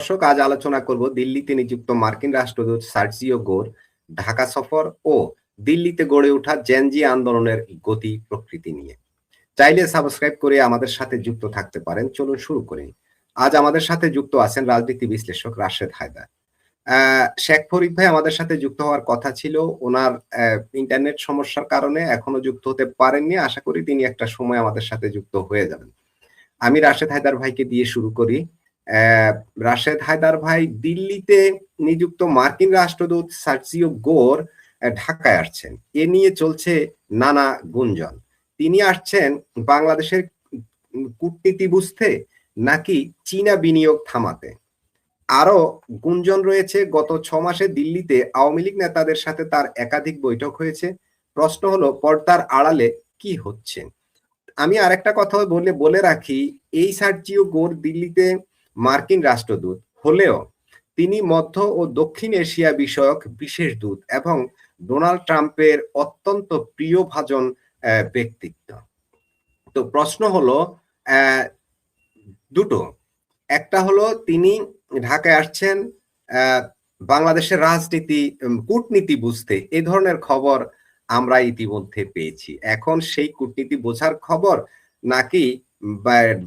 দর্শক, আজ আলোচনা করব দিল্লিতে নিযুক্ত মার্কিন রাষ্ট্রদূত সার্জিও গোর ঢাকা সফর ও দিল্লিতে গড়ে ওঠা জেনজি আন্দোলনের গতি প্রকৃতি নিয়ে। চাইলে সাবস্ক্রাইব করে আমাদের সাথে যুক্ত থাকতে পারেন। চলুন শুরু করি। আজ আমাদের সাথে যুক্ত আছেন রাজনীতি বিশ্লেষক রাশেদ হায়দার। শেখ ফরিদ ভাই আমাদের সাথে যুক্ত হওয়ার কথা ছিল, ওনার ইন্টারনেট সমস্যার কারণে এখনো যুক্ত হতে পারেননি। আশা করি তিনি একটা সময় আমাদের সাথে যুক্ত হয়ে যাবেন। আমি রাশেদ হায়দার ভাইকে দিয়ে শুরু করি। রাশেদ হায়দার ভাই, দিল্লিতে নিযুক্ত মার্কিন রাষ্ট্রদূত সার্জিও গোর ঢাকায় আসছেন, এ নিয়ে চলছে নানা গুঞ্জন। তিনি আসছেন বাংলাদেশের কূটনীতি বুঝতে নাকি চীনা বিনিয়োগ থামাতে? আরো গুঞ্জন রয়েছে, গত 6 মাসে দিল্লিতে আওয়ামী লীগ নেতাদের সাথে তার একাধিক বৈঠক হয়েছে। প্রশ্ন হলো, পর্দার আড়ালে কি হচ্ছে? আমি আরেকটা কথা বলে রাখি, এই সার্জিও গোর দিল্লিতে মার্কিন রাষ্ট্রদূত হলেও তিনি মধ্য ও দক্ষিণ এশিয়া বিষয়ক বিশেষ দূত এবং ডোনাল্ড ট্রাম্পের অত্যন্ত প্রিয়ভাজন ব্যক্তিত্ব। তো প্রশ্ন হলো দুটো। একটা হলো, তিনি ঢাকায় আসছেন বাংলাদেশের রাজনীতি কূটনীতি বুঝতে, এই ধরনের খবর আমরা ইতিমধ্যে পেয়েছি। এখন সেই কূটনীতি বোঝার খবর নাকি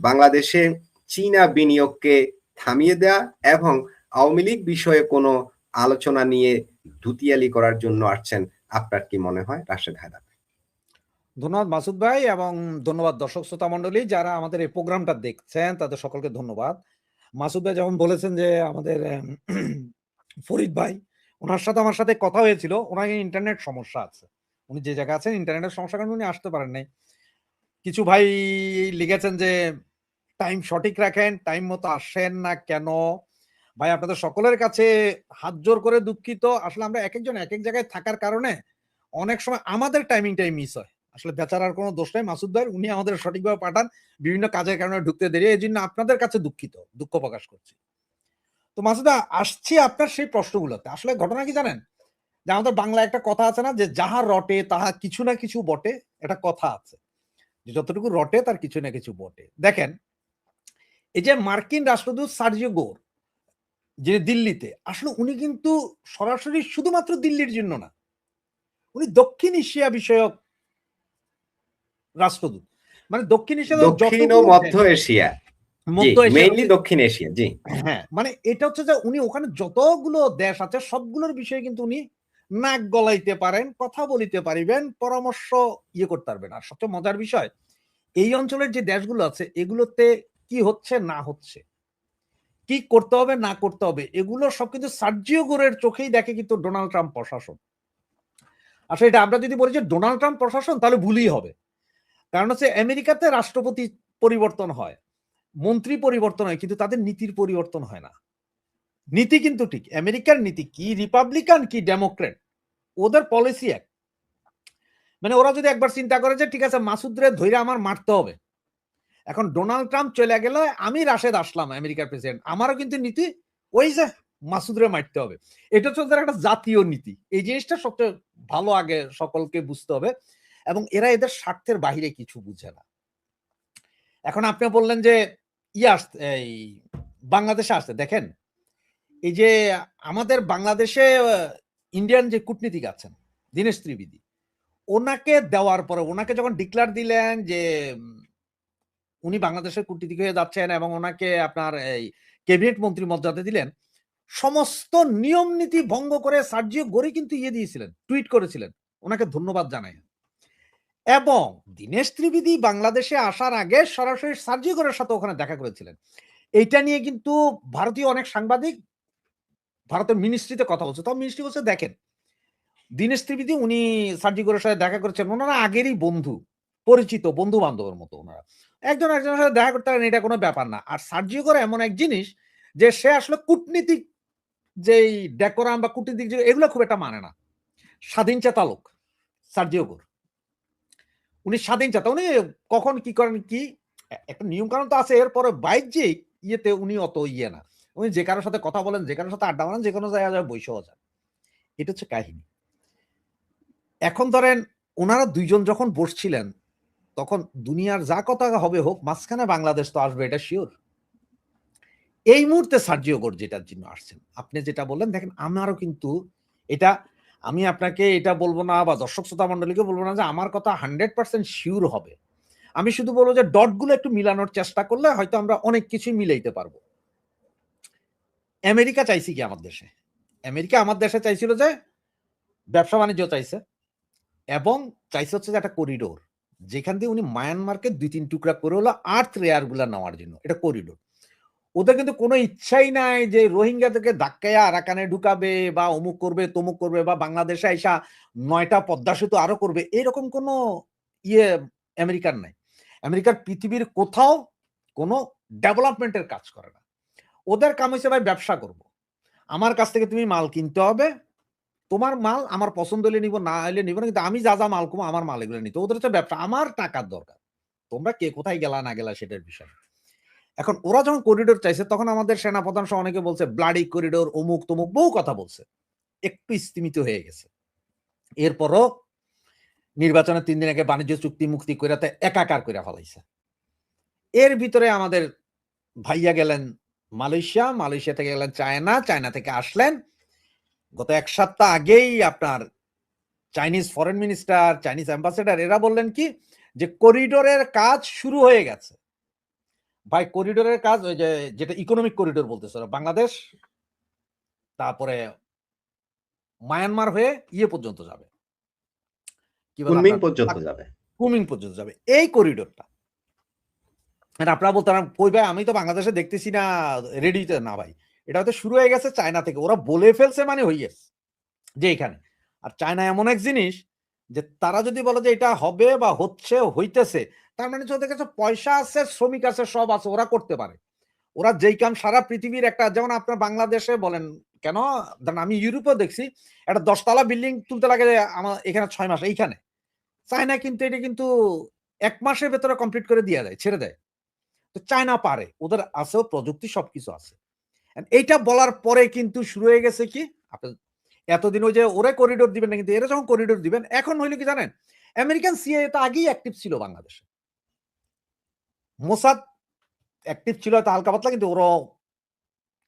বাংলাদেশে চীনা বিনিয়োগকে থামিয়ে দেয়া এবং আওয়ামী লীগ বিষয়ে কোনো আলোচনা নিয়ে ধুতিয়ালি করার জন্য আসছেন? আপনার কি মনে হয় রাশেদ হায়দার? ধন্যবাদ মাসুদ ভাই, এবং ধন্যবাদ দর্শক শ্রোতা মন্ডলী যারা আমাদের এই প্রোগ্রামটা দেখছেন, তাদের সকলকে ধন্যবাদ। মাসুদ ভাই যেমন বলেছেন যে আমাদের ফরিদ ভাই, ওনার সাথে আমার সাথে কথা হয়েছিল, ওনার ইন্টারনেট সমস্যা আছে, উনি যে জায়গায় আছেন ইন্টারনেটের সমস্যার কারণে উনি আসতে পারেন নাই। কিছু ভাই লিখেছেন যে টাইম সঠিক রাখেন, টাইম মতো আসেন না কেন। ভাই, আপনাদের সকলের কাছে হাত জোর করে দুঃখিত। আসলে আমরা এক একজন এক এক জায়গায় থাকার কারণে অনেক সময় আমাদের টাইমিংটাই মিস হয়। আসলে বেচারার কোনো দোষ নাই মাসুদ ভাই, উনি আমাদের সঠিকভাবে পাঠান, বিভিন্ন কাজের কারণে ঢুকতে দেরি, এই জন্য আপনাদের কাছে দুঃখিত, দুঃখ প্রকাশ করছি। তো মাসুদ ভাই, আসছি আপনার সেই প্রশ্নগুলোতে। আসলে ঘটনা কি জানেন, যে আমাদের বাংলায় একটা কথা আছে না, যে যাহা রটে তাহা কিছু না কিছু বটে। একটা কথা আছে যে যতটুকু রটে তার কিছু না কিছু বটে। দেখেন, এই যে মার্কিন রাষ্ট্রদূত সার্জিও গোর যে দিল্লিতে আসলে, উনি কিন্তু সরাসরি শুধুমাত্র দিল্লির জন্য না, উনি দক্ষিণ এশিয়া বিষয়ক রাষ্ট্রদূত। মানে দক্ষিণ এশিয়া দক্ষিণ ও যতগুলো মধ্য এশিয়া, জি, মধ্য এশিয়া, মেইনলি দক্ষিণ এশিয়া, জি। হ্যাঁ, মানে এটা হচ্ছে যে উনি ওখানে যতগুলো দেশ আছে সবগুলোর বিষয়ে কিন্তু উনি নাক গলাইতে পারেন, কথা বলিতে পারিবেন, পরামর্শ করতে পারবেন। আর সবচেয়ে মজার বিষয়, এই অঞ্চলের যে দেশগুলো আছে এগুলোতে কি হচ্ছে না হচ্ছে, কি করতে হবে না করতে হবে, এগুলো সব কিন্তু সার্জিও গোরের চোখেই দেখে কিন্তু ডোনাল্ড ট্রাম্প প্রশাসন। আসলে এটা আমরা যদি বলি যে ডোনাল্ড ট্রাম্প প্রশাসন, তাহলে ভুলই হবে। কারণ হচ্ছে আমেরিকাতে রাষ্ট্রপতি পরিবর্তন হয়, মন্ত্রী পরিবর্তন হয়, কিন্তু তাদের নীতির পরিবর্তন হয় না। নীতি কিন্তু ঠিক, আমেরিকার নীতি কি রিপাবলিকান কি ডেমোক্রেট, ওদের পলিসি এক। মানে ওরা যদি একবার চিন্তা করে যে ঠিক আছে মাসুদরে ধইরা আমার মারতে হবে, এখন ডোনাল্ড ট্রাম্প চলে গেলে আমি রাশেদ আসলাম আমেরিকার প্রেসিডেন্ট, আমারও কিন্তু নীতি ওই যে মাসুদরে মারতে হবে। এটা হচ্ছে ওদের একটা জাতীয় নীতি। এই জিনিসটা সবচেয়ে ভালো আগে সকলকে বুঝতে হবে, এবং এরা এদের স্বার্থের বাহিরে কিছু বুঝে না। এখন আপনি বললেন যে আসতে এই বাংলাদেশে আসতে, দেখেন এই যে আমাদের বাংলাদেশে ইন্ডিয়ান যে কূটনীতিক আছেন দীনেশ ত্রিবেদী, ওনাকে দেওয়ার পরে, ওনাকে যখন ডিক্লার দিলেন যে উনি বাংলাদেশের কূটনীতিক হয়ে যাচ্ছেন এবং ওনাকে আপনার এই ক্যাবিনেট মন্ত্রী মর্যাদা দিলেন, সমস্ত নিয়ম নীতি ভঙ্গ করে সার্জিও গোরি কিন্তু দিয়েছিলেন, টুইট করেছিলেন ওনাকে ধন্যবাদ জানাই। এবং দীনেশ ত্রিবেদী বাংলাদেশে আসার আগে সরাসরি সার্জিও গোরের সাথে ওখানে দেখা করেছিলেন। এইটা নিয়ে কিন্তু ভারতীয় অনেক সাংবাদিক ভারতের মিনিস্ট্রিতে কথা বলছে, তখন মিনিস্ট্রি বলছে দেখেন দীনেশ ত্রিবেদী উনি সার্জিও গোরের সাথে দেখা করেছেন, ওনারা আগেরই বন্ধু, পরিচিত বন্ধু বান্ধবের মতো, ওনারা একজন একজনের সাথে দেখা করতে পারেন, এটা কোনো ব্যাপার না। আর সার্জিও গোর এমন এক জিনিস যে সে আসলে কূটনীতিক যেই ডেকোরাম বা কূটনীতিক এগুলো খুব একটা মানে না। স্বাধীন চেতা লোক সার্জিও গোর, উনি স্বাধীন চেতা, উনি কখন কি করেন কি একটা নিয়ম কানুন তো আছে, এরপরে বাহ্যিক ইয়েতে উনি অত না, উনি যে কারোর সাথে কথা বলেন, যে কারোর সাথে আড্ডা মারেন, যে কোনো জায়গায় বৈশাও যান। এটা হচ্ছে কাহিনী। এখন ধরেন ওনারা দুইজন যখন বসছিলেন, তখন দুনিয়ার যা কথা হবে হোক, মাঝখানে বাংলাদেশ তো আসবে, এটা শিওর। এই মুহূর্তে সার্জিও গোর যেটার জন্য আসছেন, আপনি যেটা বললেন দেখেন আমারও কিন্তু এটা আমি আপনাকে এটা বলব না বা দর্শক শ্রোতা মণ্ডলীকে বলব না যে আমার কথা 100% সিউর হবে। আমি শুধু বলব যে ডট গুলো একটু মিলানোর চেষ্টা করলে হয়তো আমরা অনেক কিছুই মিলাইতে পারবো। আমেরিকা চাইছে কি আমার দেশে? আমেরিকা আমার দেশে চাইছিল যে ব্যবসা বাণিজ্য চাইছে এবং চাইছে হচ্ছে যে একটা করিডোর। যেখান দিয়ে উনি মায়ানমারকে ২-৩ টুকরা করে হলো আর্থ রেয়ার গুলা নেওয়ার জন্য। এটা করিডোর। ওদের কিন্তু কোনো ইচ্ছাই নাই যে রোহিঙ্গাদেরকে ধাক্কাইয়া আরাকানে ঢুকাবে বা অমুক করবে, তমুক করবে বা বাংলাদেশে আইসা ৯ টা পদ্মা সেতু আরো করবে। এরকম কোনো ইয়ে আমেরিকার নাই। আমেরিকার পৃথিবীর কোথাও কোনো ডেভেলপমেন্ট এর কাজ করে না। ওদের কাম হইছে ভাই ব্যবসা করব। আমার কাছ থেকে তুমি মাল কিনতে হবে। তোমার মাল আমার পছন্দ হলে নিব, না হলে নিব না। কিন্তু আমি যা মাল কিনবো আমার মাল এগুলো নিতে। ওদের হচ্ছে ব্যবসা। আমার টাকার দরকার। তোমরা কে কোথায় গেলা না গেলা সেটার বিষয় না। এখন ওরা যখন করিডোর চাইছে তখন আমাদের সেনাপ্রধান সহ অনেকে বলছে ব্লাডি করিডোর অমুক তমুক বহু কথা বলছে। একটু স্তিমিত হয়ে গেছে। এরপরও নির্বাচনের ৩ দিন আগে বাণিজ্য চুক্তি মুক্তি কইরাতে একাকার কইরা ফেলাইছে। এর ভিতরে আমাদের ভাইয়া গেলেন মালয়েশিয়া, মালয়েশিয়া থেকে গেলেন চায়না, চায়না থেকে আসলেন। গত ১ সপ্তাহ আগেই আপনার Chinese foreign minister, Chinese ambassador এরা বললেন কি যে করিডোরের কাজ শুরু হয়ে গেছে। ভাই করিডোরের কাজ ওই যে যেটা ইকোনমিক করিডোর বলতেছে ওরা বাংলাদেশ, তারপরে মায়ানমার হয়ে ইয়ে পর্যন্ত যাবে। কি বলে কুনমিং আপনার পর্যন্ত যাবে। কুমিং পর্যন্ত যাবে। এই করিডোরটা। আর আপনারা বলতে পারেন, "কই ভাই আমি তো বাংলাদেশে দেখতেছি না রেডি তো না ভাই।" এটা হয়তো শুরু হয়ে গেছে চায়না থেকে। ওরা বলে ফেলছে মানে হয়ে গেছে যে এখানে। আর চায়না এমন এক জিনিস যে তারা যদি বলে যে এটা হবে বা হচ্ছে, হইতেছে, তার মানে হচ্ছে ওদের কাছে পয়সা আছে, শ্রমিক আছে, সব আছে। ওরা করতে পারে। ওরা যেই কাম সারা পৃথিবীর একটা যেমন আপনার বাংলাদেশে বলেন কেন, ধরেন আমি ইউরোপেও দেখছি একটা ১০ তলা বিল্ডিং তুলতে লাগে আমার এখানে ৬ মাস এইখানে। চায়না কিন্তু এটা কিন্তু ১ মাসের ভেতরে কমপ্লিট করে দিয়া দেয়, ছেড়ে দেয়। তো চায়না পারে। ওদের আছেও প্রযুক্তি সবকিছু আছে। এইটা বলার পরে কিন্তু শুরু হয়ে গেছে কি? আপনার এতদিন ওই যে ওরে করিডোর দিবেন না কিন্তু এরা যখন করিডোর দিবেন এখন হইল কি জানেন? আমেরিকান সিআইএ তো আগেই অ্যাক্টিভ ছিল বাংলাদেশে। মোসাদ অ্যাক্টিভ ছিল হয়তো হালকা পাতলা কিন্তু ওরাও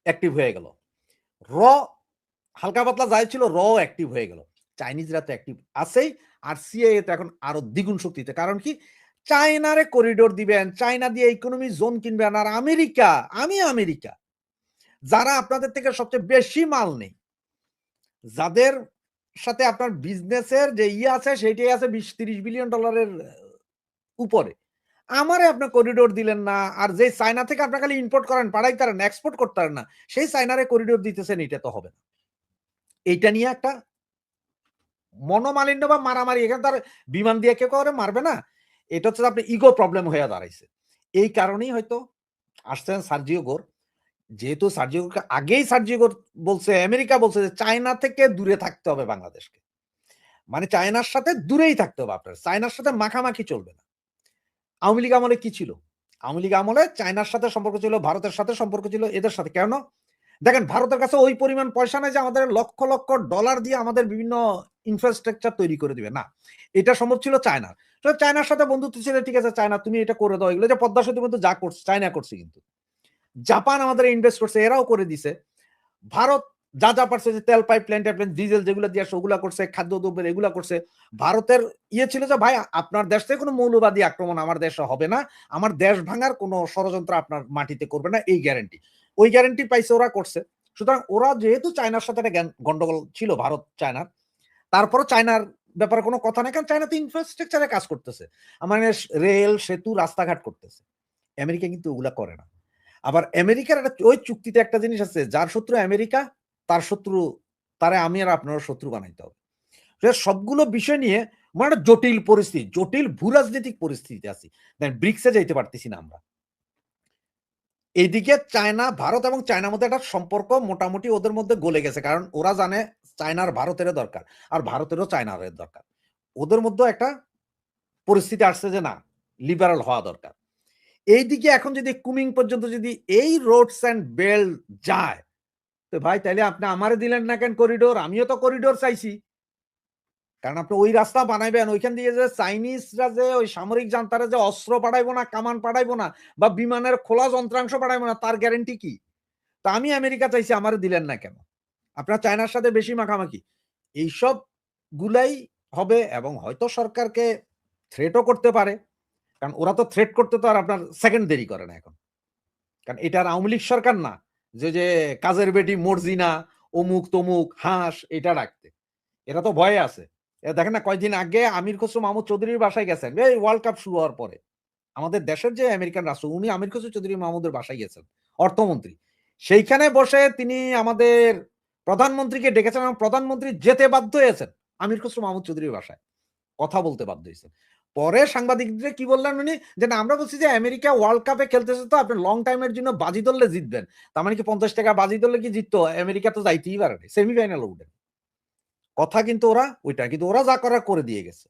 অ্যাক্টিভ হয়ে গেল। র হালকা পাতলা যাই ছিল অ্যাক্টিভ হয়ে গেল। চাইনিজরা তো অ্যাক্টিভ আছেই। আর সিআইএ তো এখন আরো দ্বিগুণ শক্তিতে। কারণ কি? চায়নারে করিডোর দিবেন, চায়না দিয়ে ইকোনমি জোন কিনবেন। আর আমেরিকা, আমি আমেরিকা যারা আপনাদের থেকে সবচেয়ে বেশি মাল নেই, যাদের সাথে আপনার বিজনেসের যে ইয়ে আছে সেটাই আছে $২০-৩০ বিলিয়ন ডলারের উপরে। আমারে আপনি করিডোর দিলেন না। আর যে চায়না থেকে আপনি খালি ইম্পোর্ট করেন, পাঠাইতারেন, এক্সপোর্ট করতারেন না। সেই চায়নারে করিডোর দিতেছেন এটা তো হবে না। এইটা নিয়ে একটা মনোমালিন্য বা মারামারি এখানে তো আর বিমান দিয়ে কেউ কাউরে মারবে না। এটা হচ্ছে আপনার ইগো প্রবলেম হয়ে দাঁড়াইছে। এই কারণেই হয়তো আসছেন সার্জিও গোর। যেহেতু সার্জিও গোরকে আগেই সার্জিও গোর বলছে, আমেরিকা বলছে যে চায়না থেকে দূরে থাকতে হবে বাংলাদেশকে। মানে চায়নার সাথে দূরেই থাকতে হবে আপনার। চায়নার সাথে মাখামাখি চলবে না। আওয়ামী লীগ আমলে কি ছিল? আওয়ামী লীগ আমলে চায়নার সাথে সম্পর্ক ছিল, ভারতের সাথে সম্পর্ক ছিল, এদের সাথে। কেন? দেখেন ভারতের কাছে ওই পরিমাণ পয়সা নাই যে আমাদের লক্ষ, লক্ষ ডলার দিয়ে আমাদের বিভিন্ন ইনফ্রাস্ট্রাকচার তৈরি করে দিবে। না। এটা সম্ভব ছিল চায়নার। তো চায়নার সাথে বন্ধুত্ব ছিল, ঠিক আছে চায়না তুমি এটা করে দাও। এগুলো যে পদ্মা সেতু কিন্তু যা করছে চায়না করছে কিন্তু। জাপান আমাদের ইনভেস্ট করছে, এরাও করে দিছে। ভারত যা পারছে যে তেল পাইপলাইন টাইপলাইন ডিজেল যেগুলো দিয়ে আসে ওগুলা করছে, খাদ্যদ্রব্যের এগুলা করছে। ভারতের ইয়ে ছিল যে ভাই আপনার দেশ থেকে কোনো মৌলবাদী আক্রমণ আমার দেশে হবে না। আমার দেশ ভাঙার কোনো ষড়যন্ত্র আপনার মাটিতে করবে না এই গ্যারান্টি। ওই গ্যারান্টি পাইছে ওরা করছে। সুতরাং ওরা যেহেতু চায়নার সাথে একটা গন্ডগোল ছিল ভারত চায়নার, তারপরও চায়নার ব্যাপারে কোনো কথা নাই কারণ চায়না তো ইনফ্রাস্ট্রাকচারে কাজ করতেছে। মানে রেল, সেতু, রাস্তাঘাট করতেছে। আমেরিকা কিন্তু ওগুলা করে না। আবার আমেরিকার একটা ওই চুক্তিতে একটা জিনিস আছে, যার শত্রু আমেরিকা, তার শত্রু তারে আমি আর আপনারও শত্রু বানাইতে হবে। সবগুলো বিষয় নিয়ে মানে একটা জটিল পরিস্থিতি, জটিল ভূরাজনৈতিক পরিস্থিতিতে আছি। দেখেন ব্রিক্সে যাইতে পারতেছি না আমরা। এইদিকে চায়না, ভারত এবং চায়নার মধ্যে একটা সম্পর্ক মোটামুটি ওদের মধ্যে গলে গেছে। কারণ ওরা জানে চায়নার ভারতেরও দরকার। আর ভারতেরও চায়নার দরকার। ওদের মধ্যেও একটা পরিস্থিতি আসছে যে না, লিবারাল হওয়া দরকার। এইদিকে এখন যদি কুমিং পর্যন্ত যদি এই রোডস অ্যান্ড বেল্ট যায়, তো ভাই তাইলে আপনি আমারে দিলেন না কেন করিডোর? আমিও তো করিডোর চাইছি। কারণ আপনি ওই রাস্তা বানাইবেন, ওইখান দিয়ে যে চাইনিজরা যে ওই সামরিক জান্তারে যে অস্ত্র পাঠাইবো না, কামান পাঠাইবো না বা বিমানের খোলা যন্ত্রাংশ পাঠাইবো না, তার গ্যারান্টি কি? তা আমি আমেরিকা চাইছি, আমারে দিলেন না কেন? আপনার চায়নার সাথে বেশি মাখামাখি। এইসব গুলাই হবে, এবং হয়তো সরকারকে থ্রেটও করতে পারে। কারণ ওরা তো থ্রেট করতে তো আর আপনার সেকেন্ড দেরি করে না এখন। কারণ এটা আর আওয়ামী লীগ সরকার না যে কাজের বেটি মর্জিনা, অমুক তমুক হাঁস এটা রাখতে। এরা তো ভয়ে আছে। দেখেন না, কয়েকদিন আগে আমির খসরু মাহমুদ চৌধুরীর বাসায় গেছেন। এই ওয়ার্ল্ড কাপ শুরু হওয়ার পরে। আমাদের দেশের যে আমেরিকান রাষ্ট্র, উনি আমির খসরু চৌধুরী মাহমুদের বাসায় গেছেন, অর্থমন্ত্রী। সেইখানে বসে তিনি আমাদের প্রধানমন্ত্রীকে ডেকেছেন এবং প্রধানমন্ত্রী যেতে বাধ্য হয়েছেন আমির খসরু মাহমুদ চৌধুরীর বাসায়। কথা বলতে বাধ্য হয়েছেন। পরে সাংবাদিকদের কি বললেন উনি? যে না, আমরা বলছি যে আমেরিকা ওয়ার্ল্ড কাপে খেলতেছে, তো আপনি লং টাইমের জন্য বাজি ধরলে জিতবেন। তার মানে কি ৫০ টাকা বাজি ধরলে কি জিততো? আমেরিকা তো যাইতেই পারে না। সেমিফাইনালে উঠবেন। কথা কিন্তু ওরা ওইটা, কিন্তু ওরা যা করার করে দিয়ে গেছে।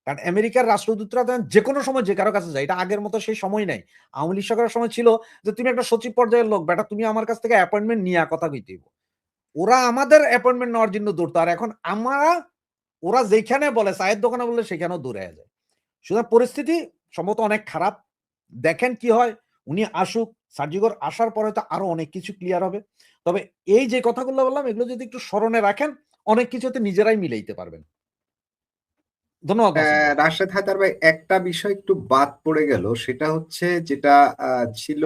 কারণ আমেরিকার রাষ্ট্রদূতরা যেকোনো সময় যে কারো কাছে যায়, এটা আগের মতো সেই সময় নাই। আওয়ামী লীগ সরকারের সময় ছিল যে তুমি একটা সচিব পর্যায়ের লোক, বেটা তুমি আমার কাছ থেকে অ্যাপয়েন্টমেন্ট নিয়া কথা কইতে হইব। ওরা আমাদের অ্যাপয়েন্টমেন্ট নেওয়ার জন্য দৌড়তো। আর এখন আমরা, ওরা যেখানে বলে, চায়ের দোকানে বললে সেখানেও দৌড়ে যায়। সুতরাং পরিস্থিতি সম্ভবত অনেক খারাপ। দেখেন কি হয়। উনি আসুক, সার্জিগর আসার পরে তো আরো অনেক কিছু ক্লিয়ার হবে। তবে এই যে কথাগুলো বললাম, এগুলো যদি একটু স্মরণে রাখেন, অনেক কিছুতে নিজেরাই মিলাইতে পারবেন। ধন্যবাদ মাসুদ ভাই। রাশেদ হায়দার ভাই, একটা বিষয় একটু বাদ পড়ে গেল, সেটা হচ্ছে যেটা ছিল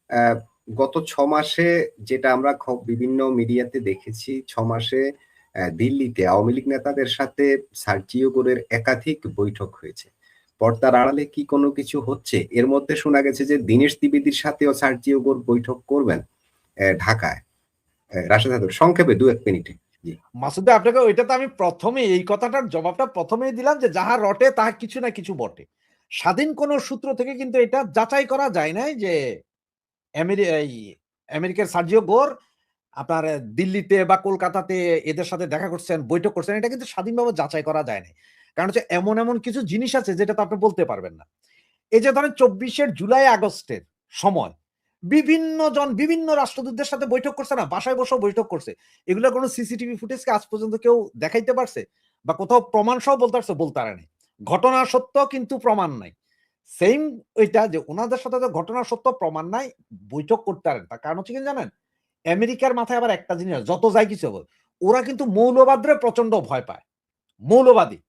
আহ, গত 6 মাসে, যেটা আমরা বিভিন্ন মিডিয়াতে দেখেছি। 6 মাসে দিল্লিতে আওয়ামী লীগ নেতাদের সাথে সার্জিও গোরের একাধিক বৈঠক হয়েছে। পর্দার আড়ালে কি কোনো কিছু হচ্ছে? এর মধ্যে শোনা গেছে যে দীনেশ দ্বিবেদীর সাথেও সার্জিও গোর বৈঠক করবেন ঢাকায়। রাশেদ হায়দার, সংক্ষেপে 2-1 মিনিটে। জি। মাসুদ ভাই, আপনাকে ওইটা তো আমি প্রথমে এই কথাটার জবাবটা প্রথমেই দিলাম যে যাহা রটে তাহা কিছু না কিছু বটে। স্বাধীন কোন সূত্র থেকে কিন্তু এটা যাচাই করা যায় নাই যে এই আমেরিকার সার্জিও গোর আপনার দিল্লিতে বা কলকাতাতে এদের সাথে দেখা করছেন, বৈঠক করছেন, এটা কিন্তু স্বাধীনভাবে যাচাই করা যায় নাই। কারণ হচ্ছে এমন এমন কিছু জিনিস আছে যেটা তো আপনি বলতে পারবেন না। এই যে ধরেন ২৪ জুলাই আগস্টের সময় বিভিন্ন জন বিভিন্ন রাষ্ট্রদূতদের সাথে বৈঠক করছে না, বাসায় বসেও বৈঠক করছে। এগুলোর কোনো সিসিটিভি ফুটেজকে আজ পর্যন্ত কেউ দেখাইতে পারছে? বা কোথাও প্রমাণ সহ বলতে পারছে? বলতে পারে নাই। ঘটনা সত্য কিন্তু প্রমাণ নাই। সেইম ওইটা যে উনাদের সাথে তো ঘটনা সত্য প্রমাণ নাই, বৈঠক করতে পারেন। তার কারণ হচ্ছে কি জানেন? আমেরিকার মাথায় আবার একটা জিনিস, যত যাই কিছু হোক, ওরা কিন্তু মৌলবাদরে প্রচন্ড ভয় পায়। মৌলবাদী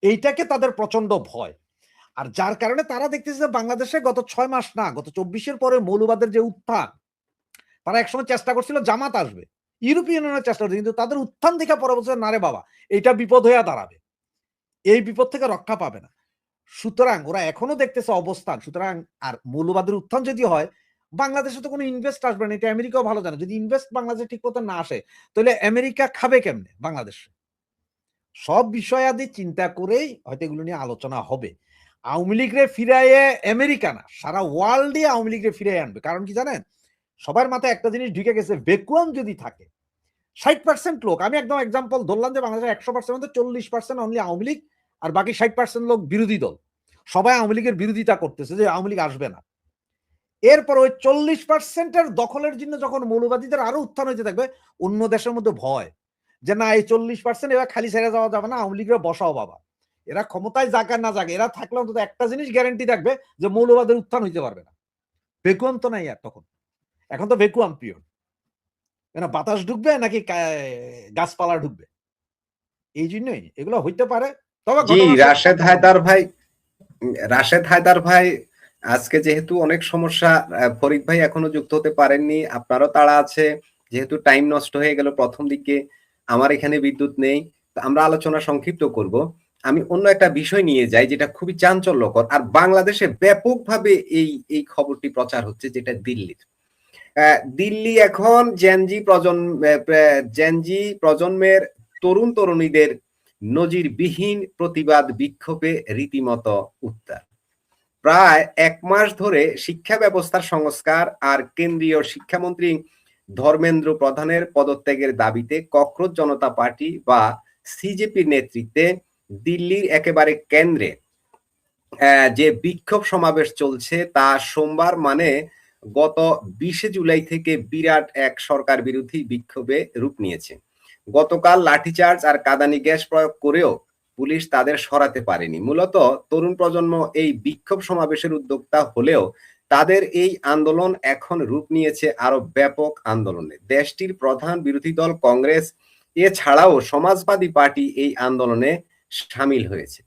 এইটাকে তাদের প্রচন্ড ভয়। আর যার কারণে তারা দেখতেছে যে বাংলাদেশে গত ৬ মাস না, গত ২৪ পরে মৌলবাদের যে উত্থান, তারা একসময় চেষ্টা করছিল জামাত আসবে, ইউরোপিয়ান ইউনিয়নের চেষ্টা করছে, কিন্তু তাদের উত্থান দেখে পরে বলছে না রে বাবা, এটা বিপদ হয়ে দাঁড়াবে, এই বিপদ থেকে রক্ষা পাবে না। সুতরাং ওরা এখনো দেখতেছে অবস্থান। সুতরাং আর মৌলবাদের উত্থান যদি হয়, বাংলাদেশে তো কোনো ইনভেস্ট আসবে না, এটা আমেরিকাও ভালো জানে। যদি ইনভেস্ট বাংলাদেশে ঠিক মতো না আসে, তাহলে আমেরিকা খাবে কেমনে বাংলাদেশ? সব বিষয়াদি চিন্তা করেই হয়তো এগুলো নিয়ে আলোচনা হবে। আওয়ামী লীগরে ফিরাইয়ে আমেরিকা না, সারা ওয়ার্ল্ডে আওয়ামী লীগরে ফিরাইয়ে আনবে। কারণ কি জানেন? সবার মাথায় একটা জিনিস ঢুকে গেছে, ভ্যাকুয়াম যদি থাকে, ৬০% লোক, আমি একদম এক্সাম্পল ধরলাম যে বাংলাদেশের ১০০% মধ্যে ৪০% অনলি আওয়ামী লীগ, আর বাকি ৬০% লোক বিরোধী দল। সবাই আওয়ামী লীগের বিরোধিতা করতেছে যে আওয়ামী লীগ আসবে না। এরপর ওই ৪০% এর দখলের জন্য যখন মৌলবাদীদের আরো উত্থান হইতে থাকবে, অন্য দেশের মধ্যে ভয় যে না, এই ৪০% এবার খালি ছেড়ে যাওয়া যাবে না, আওয়ামী লীগের বসাও বাবা। এরা ক্ষমতায় যাক আর না যাক, এরা থাকলে অন্তত একটা জিনিস গ্যারান্টি থাকবে যে মৌলবাদের উত্থান হইতে পারবে না। ভ্যাকুয়াম তো নাই আর তখন। এখন তো ভ্যাকুয়াম পিরিয়ড। বাতাস ঢুকবে নাকি গাছপালা ঢুকবে? এই জন্যই এগুলো হইতে পারে। তবে জি, ঘটনা রাশেদ হায়দার ভাই, রাশেদ হায়দার ভাই, আজকে যেহেতু অনেক সমস্যা, ফরিদ ভাই এখনো যুক্ত হতে পারেননি, আপনারও তাড়া আছে, যেহেতু টাইম নষ্ট হয়ে গেল প্রথম দিকে, আমার এখানে বিদ্যুৎ নেই, আমরা আলোচনা সংক্ষিপ্ত করব। আমি অন্য একটা বিষয় নিয়ে যাই, যেটা খুবই চাঞ্চল্যকর, আর বাংলাদেশে ব্যাপকভাবে এই এই খবরটি প্রচার হচ্ছে, যেটা দিল্লির। দিল্লি এখন জেনজি প্রজন্মের তরুণ তরুণীদের নজিরবিহীন প্রতিবাদ বিক্ষোভে রীতিমতো উত্তাল। প্রায় 1 মাস ধরে শিক্ষা ব্যবস্থার সংস্কার আর কেন্দ্রীয় শিক্ষামন্ত্রী ধর্মেন্দ্র প্রধানের পদত্যাগের দাবিতে ককরোচ জনতা পার্টি বা সিজেপির নেতৃত্বে দিল্লির একেবারে কেন্দ্রে যে বিক্ষোভ সমাবেশ চলছে, তা সোমবার মানে গত 20 জুলাই থেকে বিরাট এক সরকার বিরোধী বিক্ষোভে রূপ নিয়েছে। গতকাল লাঠিচার্জ আর কাঁদানি গ্যাস প্রয়োগ করেও পুলিশ তাদের সরাতে পারেনি। মূলত তরুণ প্রজন্ম এই বিক্ষোভ সমাবেশের উদ্যোক্তা হলেও তাদের এই আন্দোলন এখন রূপ নিয়েছে আরো ব্যাপক আন্দোলনে। দেশটির প্রধান বিরোধী দল কংগ্রেস এছাড়াও সমাজবাদী পার্টি এই আন্দোলনে সামিল হয়েছে।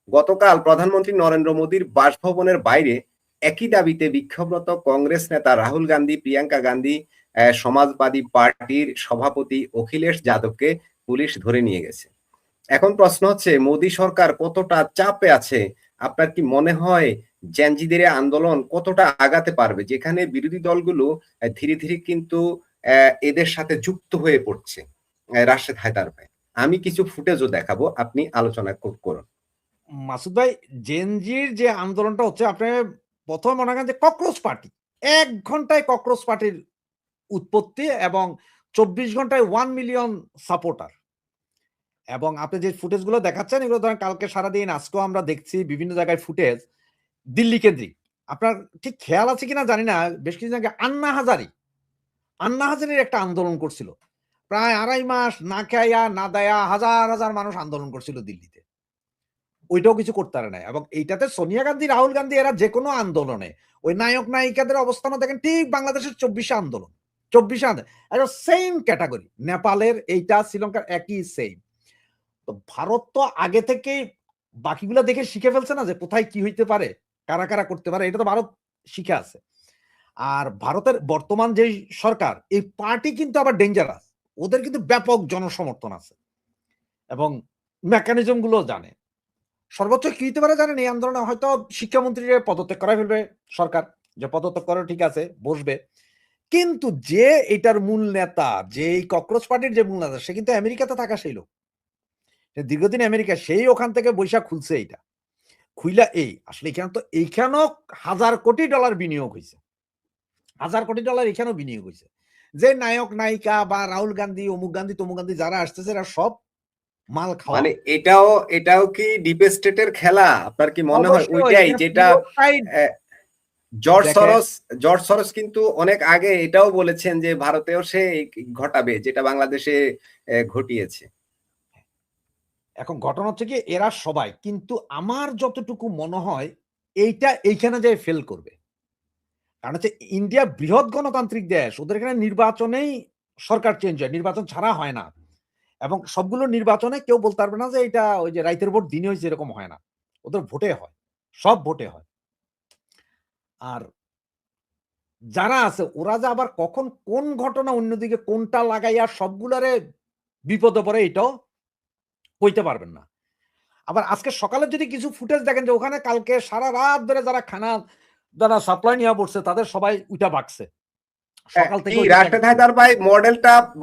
গতকাল প্রধানমন্ত্রী নরেন্দ্র মোদীর বাসভবনের বাইরে একই দাবিতে বিক্ষোভরত কংগ্রেস নেতা রাহুল গান্ধী, প্রিয়াঙ্কা গান্ধী, সমাজবাদী পার্টির সভাপতি অখিলেশ যাদবকে পুলিশ ধরে নিয়ে গেছে। এখন প্রশ্ন হচ্ছে, মোদী সরকার কতটা চাপে আছে? আপনার কি মনে হয় জেনজিদের আন্দোলন কতটা আগাতে পারবে, যেখানে বিরোধী দলগুলো ধীরে ধীরে কিন্তু এদের সাথে যুক্ত হয়ে পড়ছে? রাশেদ হায়দার ভাই, আমি কিছু ফুটেজও দেখাবো, আপনি আলোচনা করুন। মাসুদ ভাই, জেনজির যে আন্দোলনটা হচ্ছে, আপনি প্রথমে মনে করেন যে ককরোচ পার্টি, 1 ঘন্টায় ককরোচ পার্টির উৎপত্তি এবং 24 ঘন্টায় 1 মিলিয়ন সাপোর্টার। এবং আপনি যে ফুটেজগুলো দেখাচ্ছেন, এগুলো ধরেন কালকে সারাদিন, আজকেও আমরা দেখছি বিভিন্ন জায়গায় ফুটেজ দিল্লি কেন্দ্রিক। আপনার ঠিক খেয়াল আছে কিনা জানি না, বেশ কিছুদিন আগে আন্না হাজারির একটা আন্দোলন করছিল। প্রায় 2.5 মাস না খাইয়া না দেয়া হাজার হাজার মানুষ আন্দোলন করছিল দিল্লিতে। ওইটাও কিছু করতে পারে নাই। এবং এইটাতে সোনিয়া গান্ধী, রাহুল গান্ধী এরা যেকোনো আন্দোলনে ওই নায়ক নায়িকাদের অবস্থানও দেখেন ঠিক বাংলাদেশের 24 আন্দোলন। 24 আন্দোলন একটা সেম ক্যাটাগরি। নেপালের এইটা, শ্রীলঙ্কার একই সেম। তো ভারত তো আগে থেকেই বাকিগুলা দেখে শিখে ফেলছে না যে কোথায় কি হইতে পারে, কারা কারা করতে পারে, এটা তো ভারত শিখে আছে। আর ভারতের বর্তমান যে সরকার, এই পার্টি কিন্তু আবার ডেঞ্জারাস। ওদের কিন্তু ব্যাপক জনসমর্থন আছে এবং মেকানিজম গুলো জানে। সর্বোচ্চ কি হতে পারে জানেন, এই আন্দোলনে হয়তো শিক্ষামন্ত্রীর পদত্যাগ করা ফেলবে সরকার, যে পদত্যাগ করে ঠিক আছে, বসবে। কিন্তু যে এটার মূল নেতা, যে এই ককরোচ পার্টির যে মূল নেতা, সে কিন্তু আমেরিকাতে থাকা সেই লোক, দীর্ঘদিন আমেরিকা, সেই ওখান থেকে বৈশাখ খুলছে। এইটা খুইলা আসলে এখানে তো এইখানেও $1,000 কোটি বিনিয়োগ হয়েছে, $1,000 কোটি এখানেও বিনিয়োগ হয়েছে। যে নায়ক নায়িকা বা রাহুল গান্ধী, অমুক গান্ধী, তমুক গান্ধী যারা আসতেছে, এরা সব মাল খাওয়া। মানে এটাও কি ডিপ স্টেটের খেলা? আপনার কি মনে হয় ওইটাই, যেটা জর্জ সরস কিন্তু অনেক আগে এটাও বলেছেন যে ভারতেও সে ঘটাবে যেটা বাংলাদেশে ঘটিয়েছে। এখন ঘটনা হচ্ছে কি, এরা সবাই কিন্তু আমার যতটুকু মনে হয় এইখানে যে ফেল করবে। কারণ হচ্ছে ইন্ডিয়া বৃহৎ গণতান্ত্রিক দেশ, ওদের এখানে নির্বাচনেই সরকার চেঞ্জ হয়, নির্বাচন ছাড়া হয় না। এবং সবগুলো নির্বাচনে কেউ বলতে পারবে না যে এটা ওই যে রাইতের ভোট দিনে হয়েছে, এরকম হয় না। ওদের ভোটে হয়, সব ভোটে হয়। আর যারা আছে ওরা যে আবার কখন কোন ঘটনা অন্যদিকে কোনটা লাগাইয়া সবগুলারে বিপদে পড়ে, এটাও কইতে পারবেন না। আবার আজকে সকালে যদি কিছু ফুটেজ দেখেন যে ওখানে কালকে সারা রাত ধরে যারা সাপ্লাই নিয়ে পড়ছে, তাদের সবাই উঠা ভাগছে সকাল থেকে। রাশেদ হায়দার ভাই,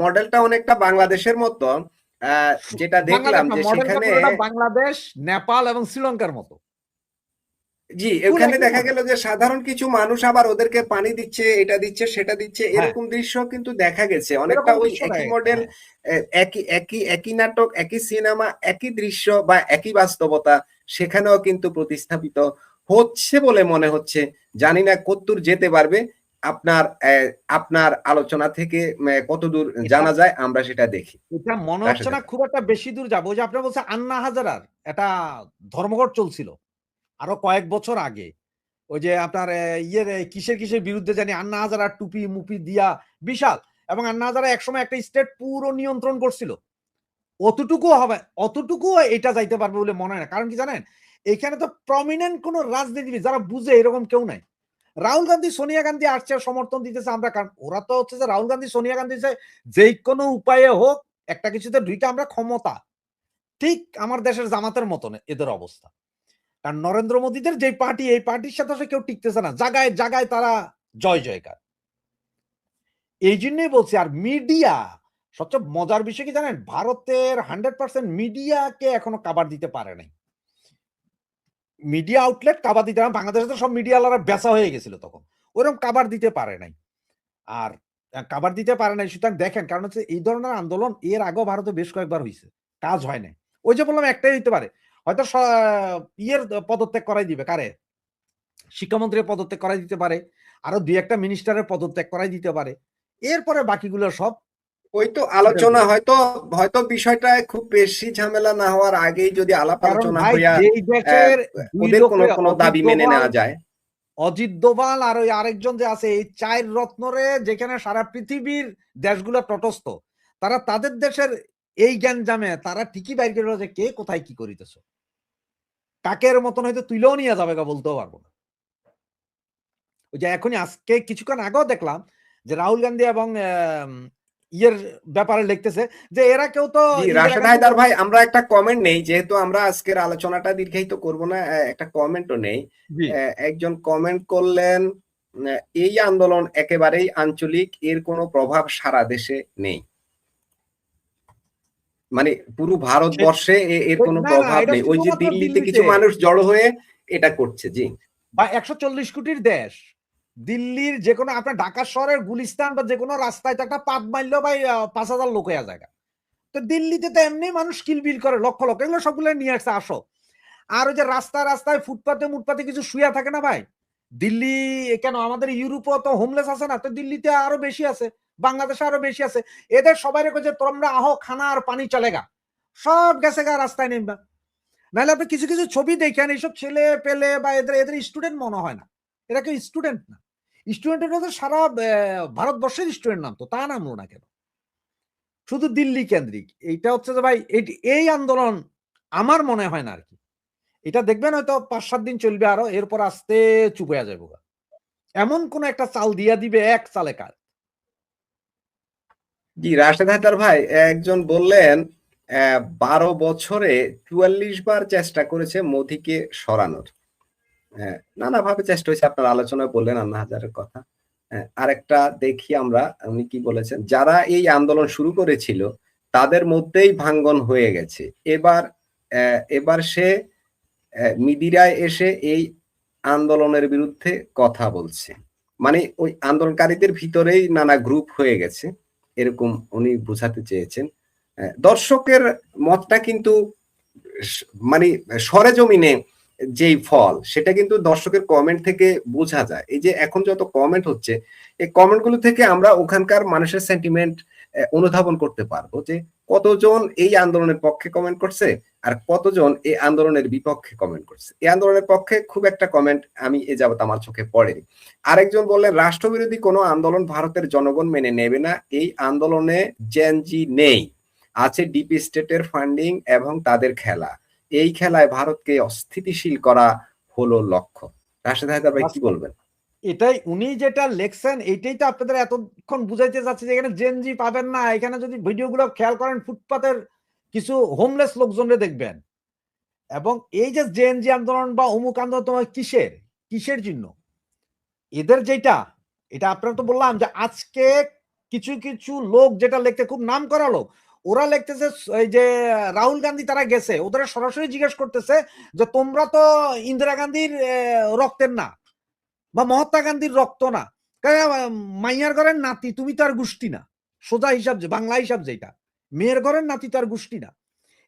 মডেলটা অনেকটা বাংলাদেশের মতো, যেটা দেখলাম যে সেখানে বাংলাদেশ, নেপাল এবং শ্রীলঙ্কার মতো। জি, ওখানে দেখা গেল যে সাধারণ কিছু মানুষ আবার ওদেরকে পানি দিচ্ছে, এটা দিচ্ছে, সেটা দিচ্ছে, এরকম দৃশ্য কিন্তু দেখা গেছে। অনেকটা ওই একই মডেল, একই নাটক, একই সিনেমা, একই দৃশ্য বা একই বাস্তবতা সেখানেও কিন্তু প্রতিস্থাপিত হচ্ছে বলে মনে হচ্ছে। জানি না কতদূর যেতে পারবে। আপনার আলোচনা থেকে কতদূর জানা যায় আমরা সেটা দেখি। এটা মনে হচ্ছে না খুব একটা বেশি দূর যাবো। যে আপনার বলছে আন্না হাজারার একটা ধর্মঘট চলছিল আরো কয়েক বছর আগে, ওই যে আপনার কিসের বিরুদ্ধে জানি, আন্না হাজারার টুপি মুপি দিয়া বিশাল, এবং আন্না হাজারা একসময় একটা স্টেট পুরো নিয়ন্ত্রণ করছিল। অতটুকু এটা যাইতে পারবে বলে মনে হয় না। কারণ কি জানেন, এখানে তো প্রমিনেন্ট কোন রাজনীতিবিদ যারা বুঝে এরকম কেউ নাই। রাহুল গান্ধী, সোনিয়া গান্ধী আসছে, সমর্থন দিতেছে আমরা, কারণ ওরা তো হচ্ছে যে রাহুল গান্ধী, সোনিয়া গান্ধী যে কোনো উপায়ে হোক একটা কিছুতে ঢুকে আমরা ক্ষমতা, ঠিক আমার দেশের জামাতের মতন এদের অবস্থা। কারণ নরেন্দ্র মোদীদের যে পার্টি, এই পার্টির সাথে কেউ টিকতেছে না, জায়গায় জায়গায় তারা জয় জয়কার। এই জন্যই বলছি। আর মিডিয়া, সবচেয়ে মজার বিষয় কি জানেন, ভারতের 100% মিডিয়াকে এখনো কাভার দিতে পারে নাই। মিডিয়া আউটলেট কাভার দিতে পারে, বাংলাদেশে তো সব মিডিয়াওয়ালারা বেচা হয়ে গেছিল তখন, ওরকম কাভার দিতে পারে নাই। আর কাভার দিতে পারে নাই, সুতরাং দেখেন, কারণ হচ্ছে এই ধরনের আন্দোলন এর আগেও ভারতে বেশ কয়েকবার হয়েছে, কাজ হয় নাই। ওই যে বললাম, একটাই হইতে পারে, হয়তো পদত্যাগ করাই দিবে, কারে, শিক্ষামন্ত্রীর পদত্যাগ করাই দিতে পারে, আরো 2-1টা মিনিস্টারের পদত্যাগ করাই দিতে পারে। এরপরে বাকিগুলো সব ওই তো আলোচনা, হয়তো বিষয়টা খুব বেশি ঝামেলা না হওয়ার আগেই যদি আলাপ আলোচনা হইয়া ওদের কোনো দাবি মেনে নেওয়া যায়। অজিত দোভাল আর ওই আরেকজন যে আছে, এই চার রত্নরে যেখানে সারা পৃথিবীর দেশগুলো তটস্থ, তারা তাদের দেশের এই গ্যাঞ্জামে তারা ঠিকই বাইর করে যে কে কোথায় কি করিতেছ, কাকের মতন হয়তো তুইলেও নিয়ে যাবে গা, বলতেও পারবো না। ওই যে এখনই আজকে কিছুক্ষণ আগেও দেখলাম যে রাহুল গান্ধী এবং ইয়ের ব্যাপারে লিখতেছে যে এরা কেউ তো জি ইন্দিরা রাশেদ গান্ধী হায়দার ভাই, আমরা একটা কমেন্ট নেই, যেহেতু আমরা আজকের আলোচনাটা দীর্ঘায়িত করব না, একটা কমেন্টও নেই। জি একজন কমেন্ট করলেন, এই আন্দোলন একেবারেই আঞ্চলিক, এর কোনো প্রভাব সারা দেশে নেই। মানে পুরো ভারতবর্ষে এর কোনো না না, প্রভাব এটা নেই, ওই যে শুধুমাত্র দিল্লিতে কিছু দিল্লিতে মানুষ জড়ো হয়ে এটা করছে। জি বা 140 কোটির দেশ, দিল্লির যে কোনো আপনার ঢাকা শহরের গুলিস্তান বা যে কোনো রাস্তায় তো একটা পাত মারলো ভাই 5,000 লোক হয়ে যায়। তো দিল্লিতে তো এমনি মানুষ কিলবিল করে লক্ষ লক্ষ, এগুলো সবগুলো নিয়ে আসছে আসো। আর ওই যে রাস্তায় রাস্তায় ফুটপাতে মুটপাতে কিছু শুয়ে থাকে না ভাই, দিল্লি কেন আমাদের ইউরোপও তো হোমলেস আছে না, তো দিল্লিতে আরো বেশি আছে, বাংলাদেশে আরো বেশি আছে। এদের সবাই রেখে যে তোমরা আহো, খানা আর পানি চলেগা, সব গেছে গা রাস্তায় নেমবা। নাহলে আপনি কিছু কিছু ছবি দেখেন, এইসব ছেলে পেলে বা এদের এদের স্টুডেন্ট মনে হয় না, এরা কেউ স্টুডেন্ট না। স্টুডেন্টের মধ্যে সারা ভারতবর্ষের স্টুডেন্ট নামতো, তা নামলো না কেন, শুধু দিল্লি কেন্দ্রিক। এইটা হচ্ছে যে ভাই এই আন্দোলন আমার মনে হয় না আর কি, এটা দেখবেন হয়তো 5-7 দিন চলবে, আরো এরপর আস্তে চুপ হয়ে যাবো। এমন কোন একটা চাল দিয়া দিবে, এক চালে কাজ। জি রাশেদ হায়দার ভাই, একজন বললেন 12 বছরে 44 বার চেষ্টা করেছে মোদিকে সরানোর। নানাভাবে চেষ্টা হয়েছে, আপনার আলোচনায় বললেন আন্না হাজারের কথা। আরেকটা দেখি আমরা, উনি কি বলেছেন, যারা এই আন্দোলন শুরু করেছিল তাদের মধ্যেই ভাঙ্গন হয়ে গেছে। এবার সে মিডিয়ায় এসে এই আন্দোলনের বিরুদ্ধে কথা বলছে, মানে ওই আন্দোলনকারীদের ভিতরেই নানা গ্রুপ হয়ে গেছে, এরকম উনি বোঝাতে চেয়েছেন। দর্শকের মতটা কিন্তু মানে সরেজমিনে যেই ফল, সেটা কিন্তু দর্শকের কমেন্ট থেকে বোঝা যায়। এই যে এখন যত কমেন্ট হচ্ছে, এই কমেন্ট গুলো থেকে আমরা ওখানকার মানুষের সেন্টিমেন্ট অনুধাবন করতে পারবো, যে কতজন এই আন্দোলনের পক্ষে কমেন্ট করছে আর কতজন এই আন্দোলনের বিপক্ষে কমেন্ট করছে। এই আন্দোলনের পক্ষে খুব একটা কমেন্ট আমি এ যাবত আমার চোখে পড়েনি। আরেকজন বললেন, রাষ্ট্রবিরোধী কোনো আন্দোলন ভারতের জনগণ মেনে নেবে না, এই আন্দোলনে জেনজি নেই, আছে ডিপ স্টেটের ফান্ডিং এবং তাদের খেলা, এই খেলায় ভারতকে অস্থিতিশীল করা হলো লক্ষ্য। রাশেদ হায়দার ভাই কি বলবেন? এটাই উনি যেটা লেখছেন, এইটাই তো আপনাদের এতক্ষণ বুঝাইতে যাচ্ছে যে এখানে জেনজি পাবেন না। এখানে যদি ভিডিওগুলো খেয়াল করেন, ফুটপাতের কিছু হোমলেস লোকজনরে দেখবেন। এবং এই যে জেএনজি আন্দোলন বা অমুক আন্দোলন, তোমার কিসের জন্য এদের যেটা, এটা আপনারা তো বললাম যে আজকে কিছু কিছু লোক যেটা লিখতে খুব নাম করা লোক, ওরা লিখতেছে এই যে রাহুল গান্ধী তারা গেছে, ওদের সরাসরি জিজ্ঞেস করতেছে যে তোমরা তো ইন্দিরা গান্ধীর রক্তের না বা মহাত্মা গান্ধীর রক্ত না, মাইয়ার ঘরের নাতি, তুমি তো আর গোষ্ঠী না। সোজা হিসাব, যে বাংলা হিসাব যেটা, মেয়ের ঘরের নাতি তো আর গোষ্ঠী না।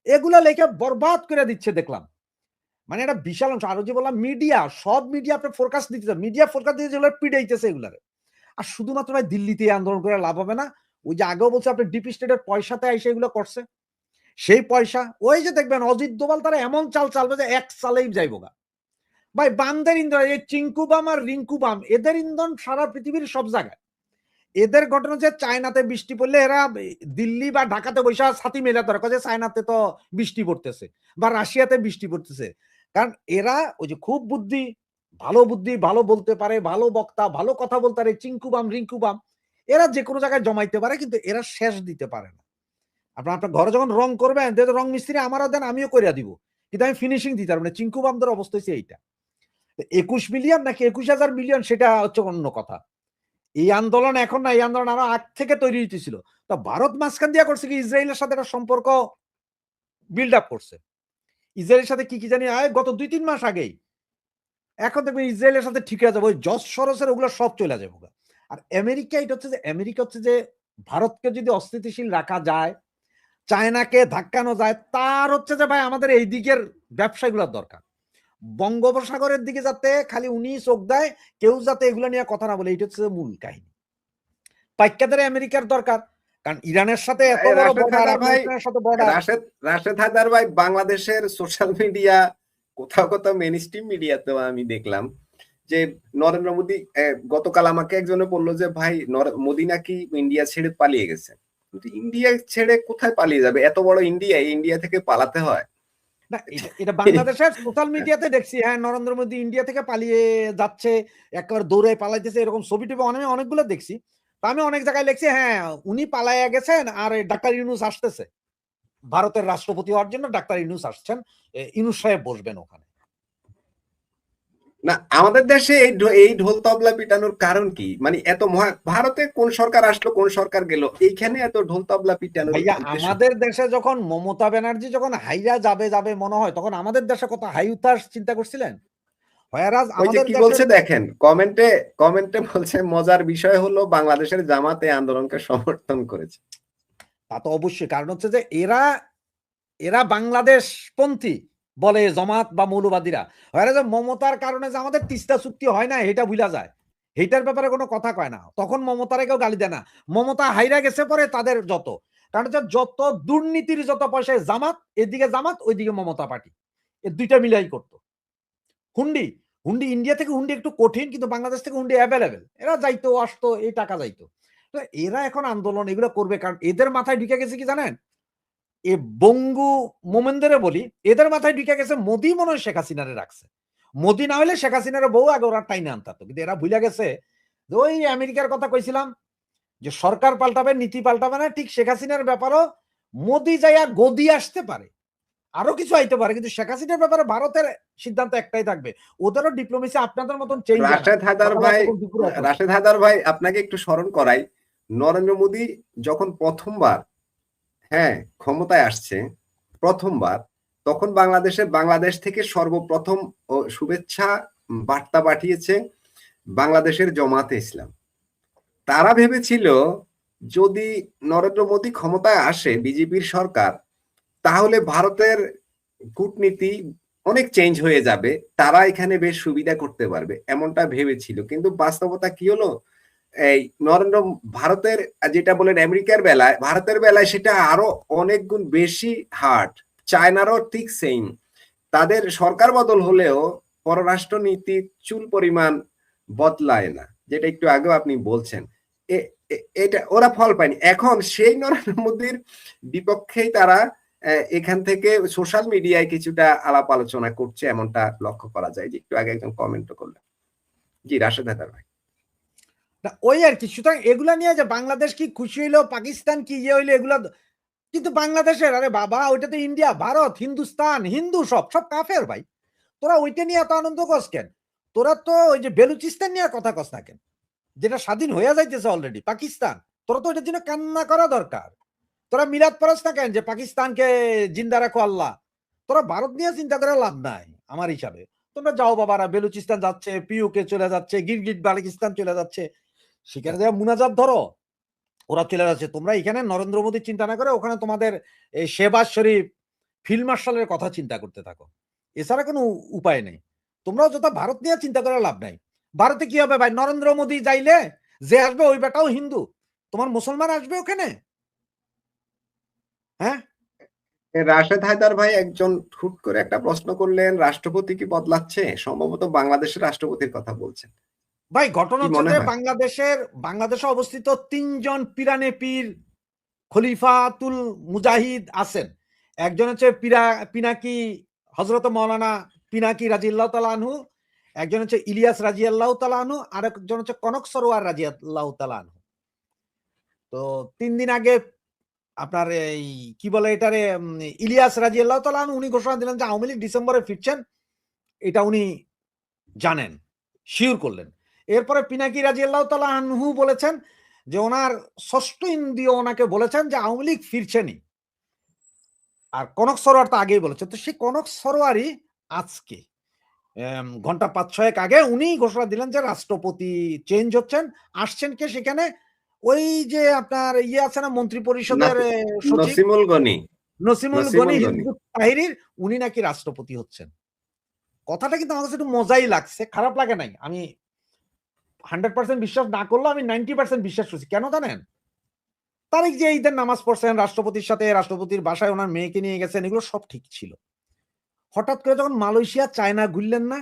এগুলা লেখা বরবাদ করে দিচ্ছে দেখলাম। মানে এটা বিশাল অংশ। আরো যে বললাম মিডিয়া, সব মিডিয়া আপনার ফোরকাস্ট দিতেছে, মিডিয়া ফোরকাস্ট দিতে যেগুলো পিড়াইতেছে এগুলারে। আর শুধুমাত্র ভাই দিল্লিতে আন্দোলন করে লাভ হবে না। ওই যে আগেও বলছে আপনি ডিপ স্টেটের পয়সাতে এসে এগুলো করছে, সেই পয়সা ওই যে দেখবেন অজিত দোভাল তারা এমন চাল চালবে যে এক চালেই যাইব গা। ভাই বামদের ইন্ধন, এই চিঙ্কু বাম আর রিঙ্কু বাম, এদের ইন্ধন সারা পৃথিবীর সব জায়গায়। এদের ঘটনা যে চায়নাতে বৃষ্টি পড়লে এরা দিল্লি বা ঢাকাতে বৈশা ছাতি মেলা ধরে যে চায়নাতে তো বৃষ্টি পড়তেছে বা রাশিয়াতে বৃষ্টি পড়তেছে। কারণ এরা ওই যে খুব বুদ্ধি, ভালো বলতে পারে, ভালো বক্তা, ভালো কথা বলতে পারে, চিঙ্কু বাম রিঙ্কু বাম, এরা যে কোনো জায়গায় জমাইতে পারে, কিন্তু এরা শেষ দিতে পারে না। আপনার ঘরে যখন রং করবেন, রং মিস্ত্রি আমারও দেন, আমিও করিয়া দিব, কিন্তু আমি ফিনিশিং দিতে পারবো না। চিঙ্কু বামদের অবস্থা হচ্ছে এইটা। 21 মিলিয়ন নাকি 21,000 মিলিয়ন সেটা হচ্ছে অন্য কথা। এই আন্দোলন এখন না, এই আন্দোলন আরো আগ থেকে তৈরি হইতেছিল। তো ভারত মাঝখান দিয়া করছে কি, ইসরায়েলের সাথে একটা সম্পর্ক বিল্ড আপ করছে। ইসরায়েলের সাথে কি জানি গত 2-3 মাস আগেই। এখন দেখবেন ইসরায়েলের সাথে ঠিক হয়ে যাবে, ওই জর্জ সরোসের ওগুলো সব চলে যাবে। আর আমেরিকা, এটা হচ্ছে যে আমেরিকা হচ্ছে যে ভারতকে যদি অস্থিতিশীল রাখা যায়, চায়নাকে ধাক্কানো যায়, তার হচ্ছে যে ভাই আমাদের এই দিকের ব্যবসাগুলোর দরকার। বঙ্গোপসাগরের দিকে যাতে খালি উনি চোখ দেয়, কেউ যাতে এগুলো নিয়ে কথা না বলে, এটা হচ্ছে মূল কাহিনী। পাইকাদের আমেরিকার দরকার, কারণ ইরানের সাথে এত বড় বর্ডার, আফগানিস্তানের সাথে বর্ডার। রাশেদ হায়দার ভাই, বাংলাদেশের সোশ্যাল মিডিয়া কোথাও কোথাও মেইনস্ট্রিম মিডিয়াতেও আমি দেখলাম যে নরেন্দ্র মোদী গতকাল আমাকে একজনে বললো যে ভাই মোদী নাকি ইন্ডিয়া ছেড়ে পালিয়ে গেছে। কিন্তু ইন্ডিয়া ছেড়ে কোথায় পালিয়ে যাবে? এত বড় ইন্ডিয়া, ইন্ডিয়া থেকে পালাতে হয়? না, এটা বাংলাদেশের সোশ্যাল মিডিয়াতে দেখছি, হ্যাঁ নরেন্দ্র মোদী ইন্ডিয়া থেকে পালিয়ে যাচ্ছে, একবার দৌড়ে পালাইতেছে, এরকম ছবি টবি অনেকগুলো দেখছি। তা আমি অনেক জায়গায় লিখছি, হ্যাঁ উনি পালাইয়া গেছেন আর ডাক্তার ইউনূস আসতেছে ভারতের রাষ্ট্রপতি হওয়ার জন্য, ডাক্তার ইউনূস আসছেন, ইউনূস সাহেব বসবেন ওখানে। না, আমাদের দেশে এই ঢোল তবলা পিটানোর কারণ কি? মানে এত ভারতে কোন সরকার আসলো, কোন সরকার গেল, এইখানে এত ঢোল তবলা পিটানোর ভাইয়া উদ্দেশ্য? আমাদের দেশে যখন মমতা ব্যানার্জি যখন হাইরা যাবে মনে হয়, তখন আমাদের দেশে কত হাই উতাস চিন্তা করছিলেন? হয়ারাজ ওই যে আমাদের কি দেশে বলছে দেখেন, কমেন্টে বলছে মজার বিষয় হলো বাংলাদেশের জামাত এই আন্দোলনকে সমর্থন করেছে। তা তো অবশ্যই, কারণ হচ্ছে যে এরা বাংলাদেশ পন্থী বলে জমাত বা মৌলবাদীরা। হয়তো যে মমতার কারণে যে আমাদের তিস্তা চুক্তি হয় না এটা ভুলা যায়, এইটার ব্যাপারে কোনো কথা কয় না, তখন মমতারে কেউ গালি দেয় না। মমতা হাইরা গেছে পরে তাদের যত, কারণ হচ্ছে যত দুর্নীতির যত পয়সায় জামাত, এদিকে জামাত ওইদিকে মমতা পার্টি, এই দুইটা মিলাই করতো। হুন্ডি হুন্ডি ইন্ডিয়া থেকে হুন্ডি একটু কঠিন, কিন্তু বাংলাদেশ থেকে হুন্ডি অ্যাভেলেবেল, এরা যাইতো আসতো, এই টাকা যাইতো। তো এরা এখন আন্দোলন এগুলো করবে, কারণ এদের মাথায় ঢুকে গেছে কি জানেন, এ বঙ্গু মোমেনদের বলি, এদের মাথায় ঢুকে গেছে মোদি মনে হয় শেখ হাসিনারে রাখছে, মোদি না হলে শেখ হাসিনার বউ আগে ওরা টাইনে আনতো। কিন্তু এরা ভুলে গেছে যে ওই আমেরিকার কথা কইছিলাম যে সরকার পাল্টাবে নীতি পাল্টাবে না, ঠিক শেখ হাসিনার ব্যাপারও মোদি যাইয়া গদি আসতে পারে, আরো কিছু আইতে পারে, কিন্তু শেখ হাসিনার ব্যাপারে ভারতের সিদ্ধান্ত একটাই থাকবে, ওদেরও ডিপ্লোমেসি আপনাদের মতন চেঞ্জ হয় না। রাশেদ হায়দার ভাই আপনাকে একটু স্মরণ করাই, নরেন্দ্র মোদী যখন প্রথমবার ক্ষমতায় আসছে, প্রথমবার, তখন বাংলাদেশ থেকে সর্বপ্রথম শুভেচ্ছা বার্তা পাঠিয়েছে বাংলাদেশের জামাতে ইসলাম। তারা ভেবেছিল যদি নরেন্দ্র মোদী ক্ষমতায় আসে, বিজেপির সরকার, তাহলে ভারতের কূটনীতি অনেক চেঞ্জ হয়ে যাবে, তারা এখানে বেশ সুবিধা করতে পারবে, এমনটা ভেবেছিল। কিন্তু বাস্তবতা কি হলো, এই ভারতের যেটা বলেন ভারতের বেলায় সেটা আরো অনেক গুণ বেশি হার্ড। চায়নারও ঠিক সেম, তাদের সরকার বদল হলেও পররাষ্ট্র নীতি চুল পরিমাণ বদলায় না, যেটা একটু আগেও আপনি বলছেন। এটা ওরা ফল পায়নি। এখন সেই নরেন্দ্র মোদীর বিপক্ষেই তারা এখান থেকে সোশ্যাল মিডিয়ায় কিছুটা আলাপ আলোচনা করছে, এমনটা লক্ষ্য করা যায়। যে একটু আগে একজন কমেন্ট করলেন। জি, রাশেদ হায়দার ভাই। ওই আর কি, সুতরাং এগুলা নিয়ে যে বাংলাদেশ কি খুশি হইলো, পাকিস্তান কি ইয়ে হইলো, এগুলা কিন্তু বাংলাদেশের, আরে বাবা ওইটা তো ইন্ডিয়া, ভারত, হিন্দুস্তান, হিন্দু সব কাফের ভাই। তোরা ওইটা নিয়ে এত আনন্দ কস কেন? তোরা তো ওই যে বেলুচিস্তান নিয়ে কথা কস না কেন, যেটা স্বাধীন হয়ে যাইতেছে অলরেডি পাকিস্তান, তোরা তো ওইটার জন্য কান্না করা দরকার। তোরা মিলাদ পড়াস না কেন যে পাকিস্তানকে জিন্দা রাখো আল্লাহ? তোরা ভারত নিয়ে চিন্তা করে লাভ নাই আমার হিসাবে। তোমরা যাও বাবারা, বেলুচিস্তান যাচ্ছে, পিউকে চলে যাচ্ছে, গিরগিট বালুচিস্তান চলে যাচ্ছে, সেখানে যা মুনাজাত ধরো, ওরা চলে যাচ্ছে। তোমরা এখানে নরেন্দ্র মোদী চিন্তা না করে ওখানে তোমাদের এই শেহবাজ শরীফ, ফিল্ড মার্শালের কথা চিন্তা করতে থাকো, এছাড়া কোনো উপায় নেই। তোমরাও যত ভারত নিয়ে চিন্তা করে লাভ নাই। ভারতে কি হবে ভাই, নরেন্দ্র মোদী যাইলে যে আসবে ওই বেটাও হিন্দু, তোমার মুসলমান আসবে ওখানে? হ্যাঁ, রাশেদ হায়দার ভাই একজন হুট করে একটা প্রশ্ন করলেন, রাষ্ট্রপতি কি বদলাচ্ছে? সম্ভবত বাংলাদেশের রাষ্ট্রপতির কথা বলছেন। ভাই ঘটনা কি হচ্ছে মনে যে হয়? বাংলাদেশে অবস্থিত ৩ জন পিরানে পীর খলিফাতুল মুজাহিদ আছেন। একজন হচ্ছে পিনাকি হযরত মাওলানা পিনাকি রাদিয়াল্লাহু তাআলা আনহু, একজন হচ্ছে ইলিয়াস রাদিয়াল্লাহু তাআলা আনহু, আর একজন হচ্ছে কনক সরোয়ার রাদিয়াল্লাহু তাআলা আনহু। তো ৩ দিন আগে আপনার এই কি বলে এটারে, ইলিয়াস রাদিয়াল্লাহু তাআলা আনহু উনি ঘোষণা দিলেন যে আওয়ামী লীগ ডিসেম্বরে ফিরছেন, এটা উনি জানেন, শিওর করলেন। এরপরে পিনাকি রাদিয়াল্লাহু তাআলা আনহু বলেছেন যে ওনার ষষ্ঠ ইন্দ্রিয় ওনাকে বলেছেন যে আওয়ামী লীগ ফিরছেনই। আর কনক সরোয়ার তো আগেই বলেছে। তো সেই কনক সরোয়ারই আজকে ঘন্টা ৫-৬ আগে উনি ঘোষণা দিলেন যে রাষ্ট্রপতি চেঞ্জ হচ্ছেন। আসছেন কে সেখানে? ওই যে আপনার ইয়ে আছে না মন্ত্রী পরিষদের সচিব নসিমুল গনি। নসিমুল গনি হিজবুত তাহরীর, উনি নাকি রাষ্ট্রপতি হচ্ছেন। কথাটা কিন্তু আমার কাছে একটু মজাই লাগছে, খারাপ লাগে নাই। আমি 100% বিশ্বাস না করলেও আমি 90% বিশ্বাস করছি। কেন জানেন? তারেক যে ঈদের নামাজ পড়ছেন রাষ্ট্রপতির সাথে, রাষ্ট্রপতির বাসায় ওনার মেয়েকে নিয়ে গেছেন, এগুলো সব ঠিক ছিল। হঠাৎ করে যখন মালয়েশিয়া, চায়না ঘুরলেন না,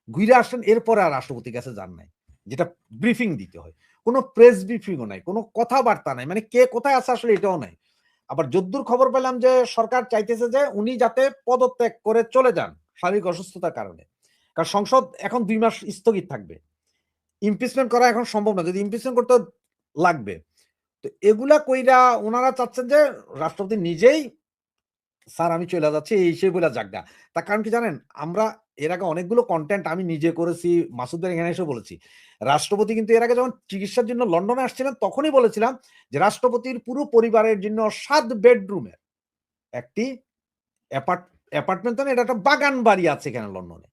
ঘুরে আসেন, এরপরে আর রাষ্ট্রপতির কাছে যান নাই, যেটা ব্রিফিং দিতে হয়। কোনো প্রেস ব্রিফিংও নাই, কোনো কথাবার্তা নাই, মানে কে কোথায় আছে আসলে এটাও নাই। আবার যদ্দূর খবর পেলাম যে সরকার চাইতেছে যে উনি যাতে পদত্যাগ করে চলে যান শারীরিক অসুস্থতার কারণে, কারণ সংসদ এখন 2 মাস স্থগিত থাকবে। ইমপিচমেন্ট করা এখন সম্ভব না, যদি ইমপিচমেন্ট করতে লাগবে। তো এগুলা কইরা ওনারা চাচ্ছেন যে রাষ্ট্রপতি নিজেই স্যার আমি চলে যাচ্ছি এই সেই বলে যাক গা। তার কারণ কি জানেন? আমরা এর আগে অনেকগুলো কনটেন্ট আমি নিজে করেছি, মাসুদ ভাই এখানে এসেও বলেছি। রাষ্ট্রপতি কিন্তু এর আগে যখন চিকিৎসার জন্য লন্ডনে আসছিলেন তখনই বলেছিলাম যে রাষ্ট্রপতির পুরো পরিবারের জন্য ৭ বেডরুমের একটি অ্যাপার্টমেন্ট তো না, এটা একটা বাগান বাড়ি আছে এখানে লন্ডনে।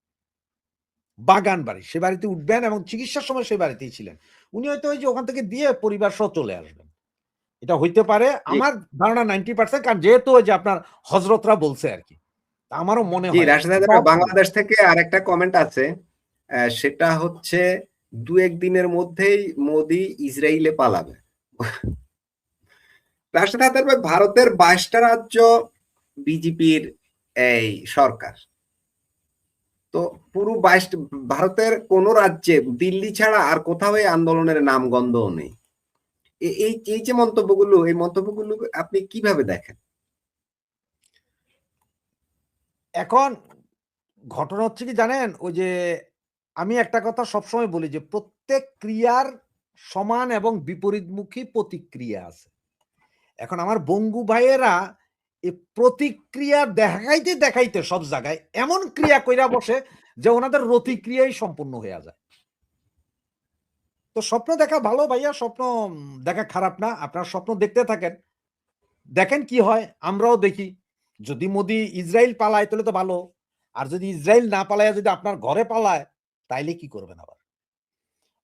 বাগান বাড়ি। সে বাড়িতে উঠবেন এবং চিকিৎসার সময় সেই বাড়িতেই ছিলেন। উনি হয়তো ওই যে ওখান থেকে দিয়ে পরিবার সহ চলে আসবেন। এটা হইতে পারে। জি আমার ধারণা 90% কারণ যেহেতু ওই যে আপনার হযরতরা বলছে আরকি। আমারও মনে জি হয় রাশেদ হায়দার ভাই, বাংলাদেশ থেকে আরেকটা কমেন্ট আছে, সেটা হচ্ছে 2-1 দিনের মধ্যেই মোদি ইসরায়েলে পালাবে। রাশেদ হায়দার ভাই, ভারতের 22টা রাজ্য বিজেপির এই সরকার, তো পুরো 22 ভারতের কোন রাজ্যে দিল্লি ছাড়া আর কোথাও এই আন্দোলনের নামগন্ধও নেই। এই এই যে মন্তব্যগুলো, এই মন্তব্যগুলো আপনি কিভাবে দেখেন? এখন ঘটনা হচ্ছে কি জানেন? ওই যে আমি একটা কথা সবসময় বলি যে প্রত্যেক ক্রিয়ার সমান এবং বিপরীতমুখী প্রতিক্রিয়া আছে। এখন আমার বঙ্গু ভাইয়েরা এই প্রতিক্রিয়া দেখাইতে, দেখাইতে সব জায়গায় এমন ক্রিয়া কইরা বসে যে ওনাদের রতিক্রিয়াই সম্পূর্ণ হইয়া যায়। তো স্বপ্ন দেখা ভালো ভাইয়া, স্বপ্ন দেখা খারাপ না। আপনারা স্বপ্ন দেখতে থাকেন। দেখেন কি হয়, আমরাও দেখি। যদি মোদি ইসরাইল পালায় তাহলে তো ভালো। আর যদি ইসরাইল না পালায়া যদি আপনার ঘরে পালায়, তাইলে কি করবেন আবার?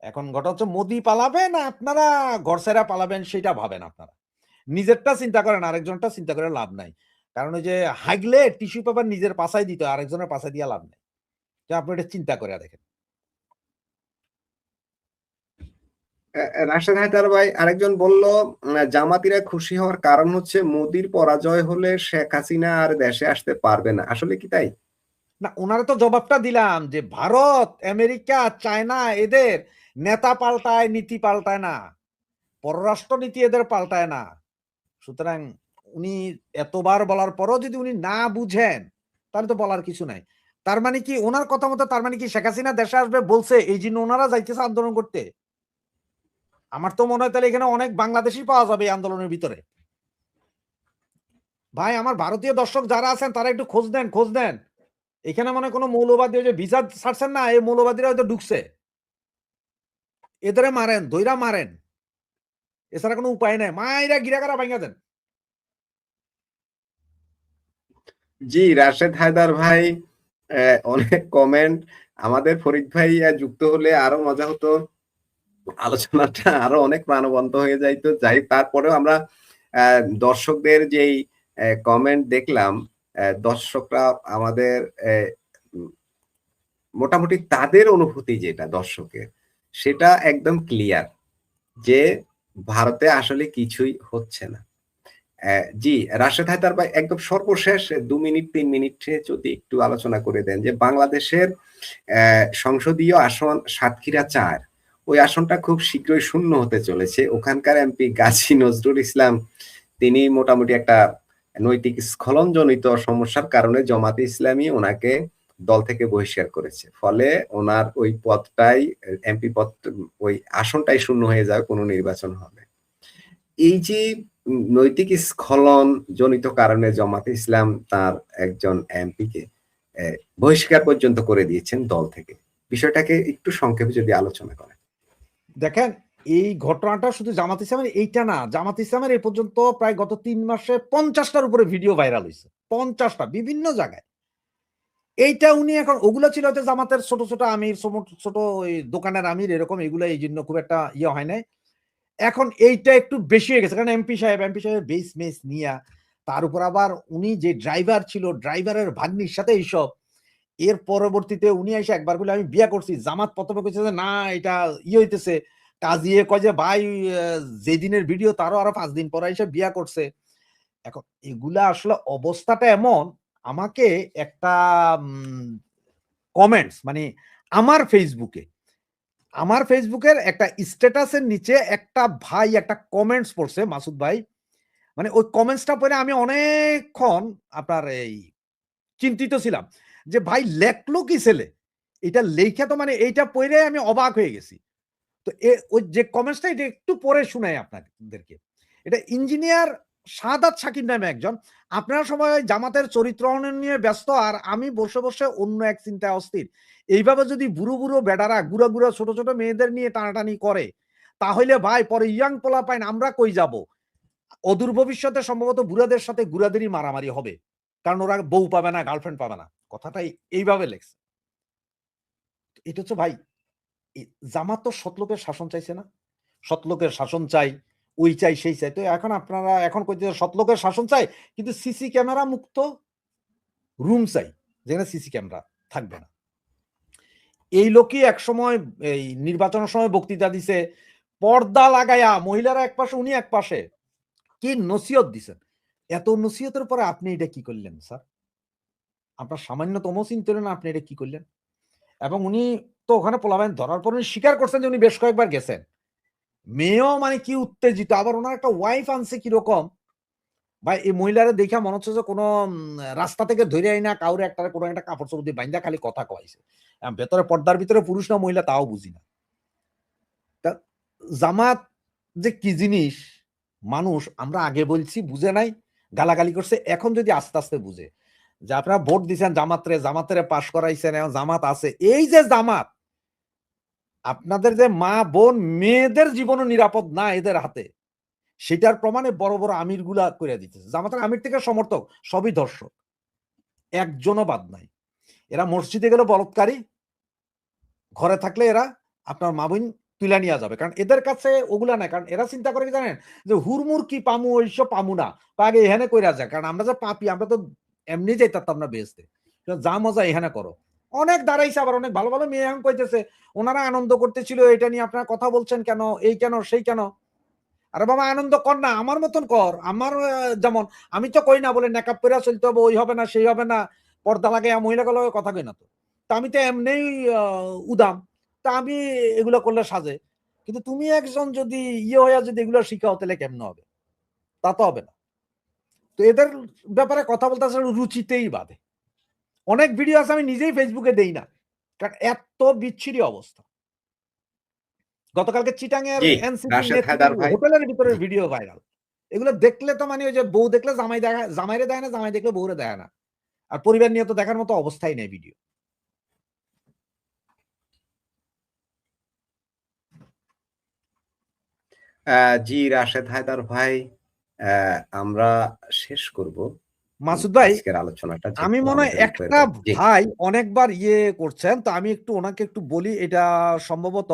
এখন ঘটা হচ্ছে মোদি পালাবে না আপনারা ঘর ছেড়া পালাবেন সেটা ভাবেন আপনারা। নিজেরটা চিন্তা করেন, আরেকজনটা চিন্তা করে লাভ নাই। কারণ ওই যে হাগলে টিস্যু পেপার নিজের পাছায় দিতে হয়, আরেকজনের পাছায় দিয়া লাভ নাই। যে আপনি এটা চিন্তা করে দেখেন। রাশেদ হায়দার ভাই, আরেকজন বলল জামাতিরা খুশি হওয়ার কারণ হচ্ছে মোদির পরাজয় হলে শেখ হাসিনা আর দেশে আসতে পারবে না। আসলে কি তাই? না, উনারা তো জবাবটা দিলাম যে ভারত, আমেরিকা, চায়না এদের নেতা পাল্টায়, নীতি পাল্টায় না। পররাষ্ট্র নীতি এদের পাল্টায় না। সুতরাং উনি এতবার বলার পরও যদি উনি না বুঝেন, তাহলে তো বলার কিছু নাই। তার মানে কি উনার কথা মতো তার মানে কি শেখ হাসিনা দেশে আসবে বলছে এইজন্য উনারা যাইতেছে আন্দোলন করতে? আমার তো মনে হয় তাহলে এখানে অনেক বাংলাদেশী পাওয়া যাবে এই আন্দোলনের ভিতরে। ভাই আমার ভারতীয় দর্শক যারা আছেন তারা একটু খোঁজ দেন, খোঁজ দেন। এখানে মনে হয় কোনো মৌলবাদী ওই যে ভিসা ছাড়ছেন না, এই মৌলবাদীরা হয়তো ঢুকছে। এদেরে মারেন, ধইরা মারেন। এছাড়া কোনো উপায় নাই। মাইরা গিরাগারা ভাইঙ্গা দেন। জি রাশেদ হায়দার ভাই, অনেক কমেন্ট। আমাদের ফরিদ ভাই যুক্ত হলে আরো মজা হতো, আলোচনাটা আরো অনেক প্রাণবন্ত হয়ে যাইতো। যাই তারপরেও আমরা দর্শকদের যেই কমেন্ট দেখলাম, দর্শকরা আমাদের উম, মোটামুটি তাদের অনুভূতি যেটা দর্শকের, সেটা একদম ক্লিয়ার যে ভারতে আসলে কিছুই হচ্ছে না। জি রাশেদ হায়দার ভাই, একদম সর্বশেষ 2 মিনিট 3 মিনিটে যদি একটু আলোচনা করে দেন যে বাংলাদেশের সংসদীয় আসন সাতক্ষীরা 4, ওই আসনটা খুব শীঘ্রই শূন্য হতে চলেছে। ওখানকার এমপি গাজী নজরুল ইসলাম, তিনি মোটামুটি একটা নৈতিক স্খলনজনিত সমস্যার কারণে জামাতে ইসলামী ওনাকে দল থেকে বহিষ্কার করেছে। ফলে ওনার ওই পদটাই, এমপি পদ, ওই আসনটাই শূন্য হয়ে যাবে, কোনো নির্বাচন হবে। এই যে নৈতিক স্খলন জনিত কারণে জামাতে ইসলাম তার একজন এমপিকে বহিষ্কার পর্যন্ত করে দিয়েছেন দল থেকে। বিষয়টাকে একটু সংক্ষেপে যদি আলোচনা করেন। দেখেন এই ঘটনাটা শুধু জামাত ইসলামের এইটা না, জামাত ইসলামের এই পর্যন্ত প্রায় গত ৩ মাসে ৫০টার উপরে ভিডিও ভাইরাল হইছে। ৫০টা বিভিন্ন জায়গায়। এইটা উনি এখন ওগুলো ছিল হয়তো জামাতের ছোট, ছোট আমির, ছোট ওই দোকানের আমির এরকম এগুলো এইজন্য খুব একটা ইয়ে হয় নাই। এখন এইটা একটু বেশি হয়ে গেছে। কারণ এমপি সাহেবের বেস-মেস নিয়া তার উপর আবার উনি যে ড্রাইভার ছিল, ড্রাইভারের ভাগ্নির সাথে এইসব। এর পরবর্তীতে উনি এসে একবার বলে আমি বিয়া করছি। জামাত ১ম এ কইছে যে না এটা ইয়ে হইতেছে। কাজিয়ে কয় যে ভাই যেদিনের ভিডিও তারও আরো ৫ দিন পরে এসে বিয়া করছে। এখন এগুলা আসলে অবস্থাটা এমন আমাকে একটা উম কমেন্টস মানে আমার ফেসবুকের একটা স্ট্যাটাসের নিচে একটা ভাই একটা কমেন্টস পড়ছে, মাসুদ ভাই। মানে ওই কমেন্টসটা পড়ে আমি অনেকক্ষণ আপনার এই চিন্তিত ছিলাম যে ভাই লেখলো কি ছেলে? এটা লেইখা তো মানে এইটা পইড়ে আমি অবাক হয়ে গেছি। তো ওই যে কমেন্টসটা এটা একটু পরে শুনাই আপনাদেরকে। এটা ইঞ্জিনিয়ার শাহাদাত শাকির নামে একজন। আপনারা সবাই জামাতের চরিত্র হনন নিয়ে ব্যস্ত আর আমি বসে অন্য এক চিন্তায় অস্থির। এইভাবে যদি বুড়ো বেডারা গুড়া ছোট ছোট মেয়েদের নিয়ে টানাটানি করে, তাহলে ভাই পরে ইয়াং পোলাপাইন আমরা কই যাবো? অদূর ভবিষ্যতে সম্ভবত বুড়াদের সাথে গুড়াদেরই মারামারি হবে। কারণ ওরা বউ পাবে না, গার্লফ্রেন্ড পাবে না। কথাটা এইভাবে লেখছে। এটা হচ্ছে ভাই জামাত তো সৎলোকের শাসন চাইছে না? সৎলোকের শাসন চাই, ওই চাই, সেই চাই। তো এখন আপনারা এখন কইতেছেন সৎলোকের শাসন চাই, কিন্তু সিসি ক্যামেরা মুক্ত রুম চাই, যেখানে সিসি ক্যামেরা থাকবে না। এই লোকই একসময় এই নির্বাচনের সময় বক্তৃতা দিছে, পর্দা লাগাইয়া মহিলারা একপাশে উনি একপাশে। কি নসিহত দিছেন। এত নসিহতের পরে আপনি এটা কি করলেন স্যার? আপনার সামান্যতম চিন্তা হলো না, আপনি এটা কি করলেন? এবং উনি তো ওখানে পোলাপাইন ধরার পর উনি স্বীকার করছেন যে উনি বেশ কয়েকবার গেছেন। মেয়েও মানে কি উত্তেজিত। আবার উনার একটা ওয়াইফ আনছে কিরকম, ভাই এই মহিলারে দেইখা মনে হচ্ছে যে কোন রাস্তা থেকে ধইরে আইনা কাউরে একটা কোন একটা কাপড়-চোপড় দিয়ে বাইন্ধা খালি কথা কয়াইছে। ভেতরে পর্দার ভিতরে পুরুষ না মহিলা তাও বুঝি না। তা জামাত যে কি জিনিস, মানুষ আমরা আগে বলছি বুঝে নাই, গালাগালি করছে। এখন যদি আস্তে বুঝে যে আপনারা ভোট দিছেন জামাতেরে পাস করাইছেন, এখন জামাত আছে। এই যে জামাত, আপনাদের যে মা, বোন, মেয়েদের জীবনও নিরাপদ না এদের হাতে। সেটার প্রমাণে বড় আমিরগুলা কইরা দিতেছে। জামাতের আমির থেকে সমর্থক সবই ধর্ষক। একজনও বাদ নাই। এরা মসজিদে গেলে বলৎকারী, ঘরে থাকলে এরা আপনার মা-বোন তুইলা নিয়া যাবে। কারণ এদের কাছে ওগুলা নাই। কারণ এরা চিন্তা করে কি জানেন? যে হুড়মুড় কি পামু ওইসব পামু না। আগে এখানে কইরা যায়। কারণ আমরা যে পাপী আমরা তো এমনি যাইতাম না বেহেশতে। যা মজা এখানে করো। অনেক দাঁড়াইছে, আবার অনেক ভালো মেয়ে এখন কইতেছে উনারা আনন্দ করতেছিল, এটা নিয়ে আপনারা কথা বলছেন কেন? এই কেন সেই কেন? আরে বাবা আনন্দ কর না, আমার মতন কর। আমার যেমন আমি তো কই না বলে নেকাব কইরা চলতে হবে, ওই হবে না, সেই হবে না, পর্দা লাগাইয়া মহিলাগুলো কথা কই না তো। তো আমি তো এমনিই উদাম। তা আমি এগুলো করলে সাজে। কিন্তু তুমি একজন যদি হইয়া যদি এগুলো শিখাও তাহলে কেমনে হবে? তা তো হবে না। তো এদের ব্যাপারে কথা বলতে আসলে রুচিতেই বাধে। অনেক ভিডিও আছে আমি নিজেই ফেসবুকে দেই না। কারণ এত বিচ্ছিরি অবস্থা। গতকালকে চিটাঙের জি, এনসিপি রাশেদ নেত্রীর হায়দার ভাই। হোটেলের ভিতরের জি। Video viral. এগুলো দেখলে তো মানে ওই যে বউ দেখলে জামাইরে দেয় না, জামাই দেখলে বউরে দেয় না। আর পরিবার নিয়ে তো দেখার মতো অবস্থাই নেই ভিডিও। জি, রাশেদ হায়দার ভাই, আমরা শেষ করব মাসুদ ভাই, আজকের আলোচনাটা, আমি যেহেতু মনে হয় আমাদের একটা জি। ভাই অনেকবার করছেন। তো আমি ওনাকে একটু বলি, এটা সম্ভবত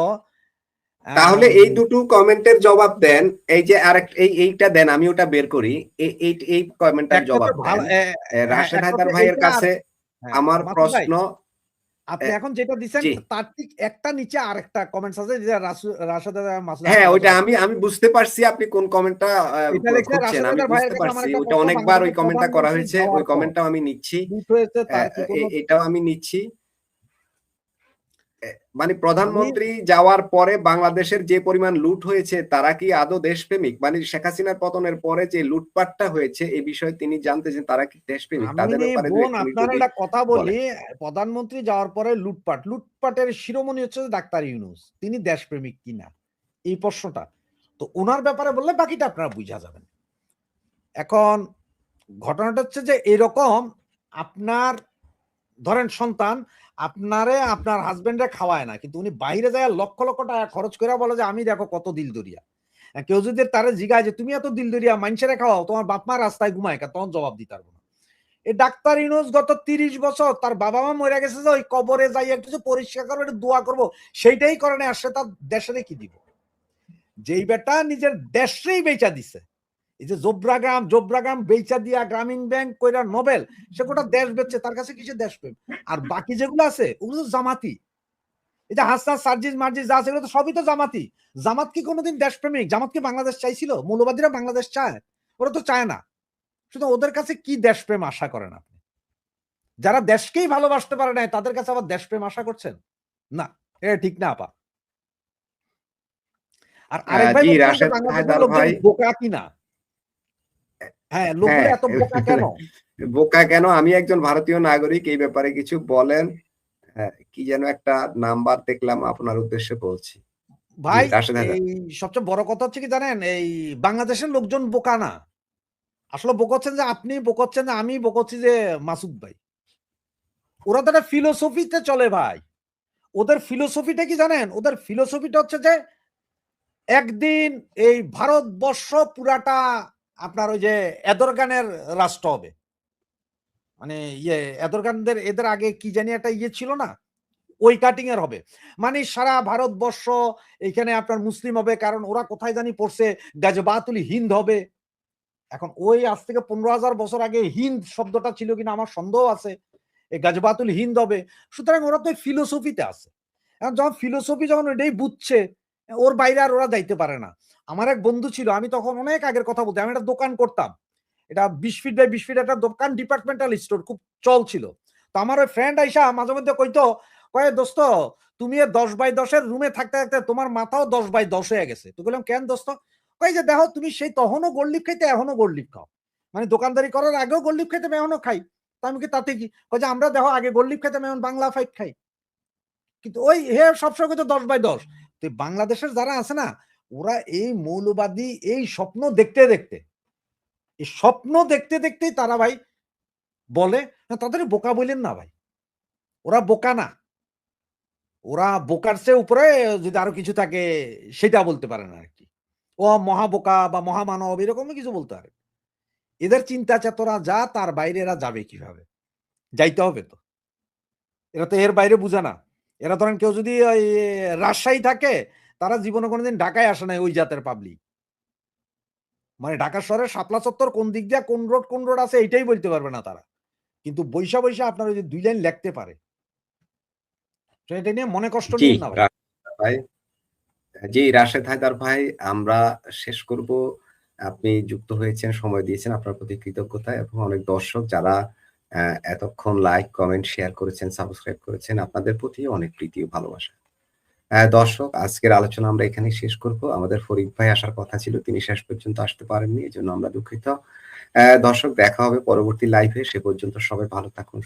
তাহলে আম এই দুটো কমেন্টের জবাব দেন। এই যে আরেক এইটা দেন, আমি ওটা বের করি। এই কমেন্টটার একটা তো জবাব ভালো দেন। হ্যাঁ, রাশেদ একটা হায়দার তো ভাইয়ের এইটা আর কাছে হ্যাঁ, আমার মাসুদ ভাই প্রশ্ন। আপনি এখন যেটা দিছেন জি, তার ঠিক একটা নিচে আরেকটা কমেন্টস আছে যে রাশেদ মাসুদ হ্যাঁ, আপনার কাছে ওইটা পাঠান। আমি আমি বুঝতে পারছি আপনি কোন কমেন্টটা এটা লিখছে খুঁজছেন। রাশেদ আমি ভাইয়ের বুঝতে কাছে আমার পারছি। একটা ওইটা প্রশ্ন, অনেকবার ওই বাংলাদেশের কমেন্টটা করা প্রধানমন্ত্রী হয়েছে। ওই যাওয়ার পর কমেন্টটাও আমি নিচ্ছি। লুট হয়েছে তার কি কোনো এটাও আমি নিচ্ছি। মানে আমি প্রধানমন্ত্রী যাওয়ার পরে বাংলাদেশের যে পরিমাণ লুট হয়েছে, তারা কি আদৌ দেশপ্রেমিক? মানে শেখ হাসিনার পতনের পরে যে লুটপাটটা হয়েছে এই বিষয়ে তিনি জানতেছেন তারা কি দেশপ্রেমিক? আমি তাদের ব্যাপারে দু বোন এক মিনিট আপনার যদি একটা কথা বলি, বলেন। প্রধানমন্ত্রী যাওয়ার পরে লুটপাটের শিরোমণি হচ্ছে ডাক্তার ইউনূস। তিনি দেশপ্রেমিক কিনা এই প্রশ্নটা। তো উনার ব্যাপারে বললে বাকিটা আপনারা বুঝা যাবেন। এখন ঘটনাটা হচ্ছে যে এরকম আপনার ধরেন সন্তান আপনারে আপনার হাসব্যান্ডে খাওয়ায় না, কিন্তু উনি বাইরে যায় লক্ষ টাকা খরচ করে বলে যে আমি দেখো কত দিলদরিয়া। কেউ যদি তারে জিগায় যে তুমি এত দিলদরিয়া মানুষেরে খাওয়াও, তোমার বাপ মা রাস্তায় ঘুমায় কা, তখন জবাব দিতে পারবো না। এই ডাক্তার ইউনূস গত ৩০ বছর তার বাবা মা মরে গেছে যে ওই কবরে যাই একটু যে পরিষ্কার করবো, একটু দোয়া করবো, সেইটাই করে না। আসলে তার দেশে কি দিব? যেই বেটা নিজের দেশটাই বেচা দিছে, এই যে জোব্রাগ্রাম বেচা দিয়া গ্রামীণ ব্যাংক কইরা নোবেল, সে গোটা দেশ বেচছে, তার কাছে কিসের দেশপ্রেম? আর বাকি যেগুলো আছে ওগুলো তো জামাতি। এই যে হাসনাত সার্জিস মার্জিস যা আছে এগুলো তো সবই তো জামাতি। জামাত কি কোনোদিন দেশপ্রেমিক? জামাত কি বাংলাদেশ চাইছিল? মৌলবাদীরা বাংলাদেশ চায়? ওরা তো চায় না। শুধু ওদের কাছে কি দেশপ্রেম আশা করেন আপনি? যারা দেশকেই ভালোবাসতে পারে নাই তাদের কাছে আবার দেশপ্রেম আশা করছেন? না, এটা ঠিক না আপা। আর আরেক ভাই জি, বলছেন যে রাশেদ বাংলাদেশের হায়দার লোকজন ভাই। বোকা কিনা। হ্যাঁ, লোকগুলো হ্যাঁ, এত বোকা কেন? বোকা কেন? আমি একজন ভারতীয় নাগরিক, এই ব্যাপারে কিছু বলেন। কি যেন একটা নাম্বার দেখলাম, আপনার উদ্দেশ্যে বলছি। জি, ভাই রাশেদ হায়দার। এই সবচেয়ে বড় কথা হচ্ছে কি জানেন? এই বাংলাদেশের লোকজন বোকা না। আসলে বোকা হচ্ছেন যে আপনি, বোকা হচ্ছেন যে আমি, বোকা হচ্ছি যে মাসুদ ভাই। ওরা তো একটা ফিলোসফিতে চলে ভাই। ওদের ফিলোসফিটা কি জানেন? ওদের ফিলোসফিটা হচ্ছে যে একদিন এই ভারতবর্ষ পুরাটা আপনার ওই যে এদরগানের রাষ্ট্র হবে। মানে এদরগানদের এদের আগে কি জানি একটা ছিল না? ওই কাটিং এর হবে। মানে সারা ভারতবর্ষ এখানে আপনার মুসলিম হবে। কারণ ওরা কোথায় জানি পড়ছে গাজবাতুল হিন্দ হবে। এখন ওই আজ থেকে ১৫,০০০ বছর আগে হিন্দ শব্দটা ছিল কিনা আমার সন্দেহ আছে। এই গাজবাতুল হিন্দ হবে। সুতরাং ওরা তো ফিলোসফিতে আছে। এখন যখন ফিলোসফি যখন এটাই বুঝছে, ওর বাইরে আর ওরা যাইতে পারে না। আমার এক বন্ধু ছিল, আমি তখন অনেক আগের কথা বলতে, আমি একটা দোকান করতাম। এটা ২০ ফিট বাই ২০ ফিট একটা দোকান, ডিপার্টমেন্টাল স্টোর খুব চল ছিল। তো আমার ওই ফ্রেন্ড আইসা মাঝে মধ্যে কইতো, কয়ে দোস্ত তুমি ১০/১০ এর রুমে থাকতে, থাকতে তোমার মাথাও ১০/১০ হয়ে গেছে। তো বললাম কেন দোস্ত? কয় যে দেখো তুমি সেই তখনও গোল্ড খাইতে এখনো গোল্ড খাও। মানে দোকানদারি করার আগেও গোল্ড খাইতাম এখনো খাই। তো আমি কি তাতে কি? কয় যে আমরা দেখো আগে গোল্ড খাইতাম এখন বাংলা ফাইট খাই। কিন্তু ওই হে সবসময় কইতো ১০/১০। তো বাংলাদেশের যারা আছে না, ওরা এই মৌলবাদী এই স্বপ্ন দেখতে, দেখতে এই স্বপ্ন দেখতে, দেখতেই তারা ভাই বলে, না তাদের বোকা বইলেন না ভাই। ওরা বোকা না। ওরা বোকার চেয়ে উপরে যদি আরো কিছু থাকে সেটা বলতে পারে না আরকি। ও মহাবোকা বা মহামানব এরকমই কিছু বলতে পারে। এদের চিন্তা চেতনা যা তার বাইরে এরা যাবে কিভাবে? যাইতে হবে তো। এরা তো এর বাইরে বুঝে না। এরা ধরেন কেউ যদি ওই রাজশাহী থাকে, তারা জীবনে কোনদিন ঢাকায় আসে নাই ওই জাতের পাবলিক। মানে ঢাকা শহরের শাপলা চত্বর কোন দিক দিয়ে কোন রোড আছে এইটাই বলতে পারবে না তারা। কিন্তু বইসা, বইসা আপনার ওই যে ২ লাইন লেখতে পারে। তো এটা নিয়ে মনে কষ্ট জি, নিয়েন না ভাই। রাশেদ ভাই। জি, রাশেদ হায়দার ভাই, আমরা শেষ করব। আপনি যুক্ত হয়েছেন, সময় দিয়েছেন, আপনার প্রতি কৃতজ্ঞতা, এবং অনেক দর্শক যারা এতক্ষণ লাইক, কমেন্ট, শেয়ার করেছেন, সাবস্ক্রাইব করেছেন, আপনাদের প্রতি অনেক প্রীতি ও ভালোবাসা। দর্শক, আজকের আলোচনা আমরা এখানেই শেষ করব। আমাদের ফরিদ ভাই আসার কথা ছিল, তিনি শেষ পর্যন্ত আসতে পারেননি। এজন্য আমরা দুঃখিত। দর্শক, দেখা হবে পরবর্তী লাইভে। সে পর্যন্ত সবাই ভালো থাকুন।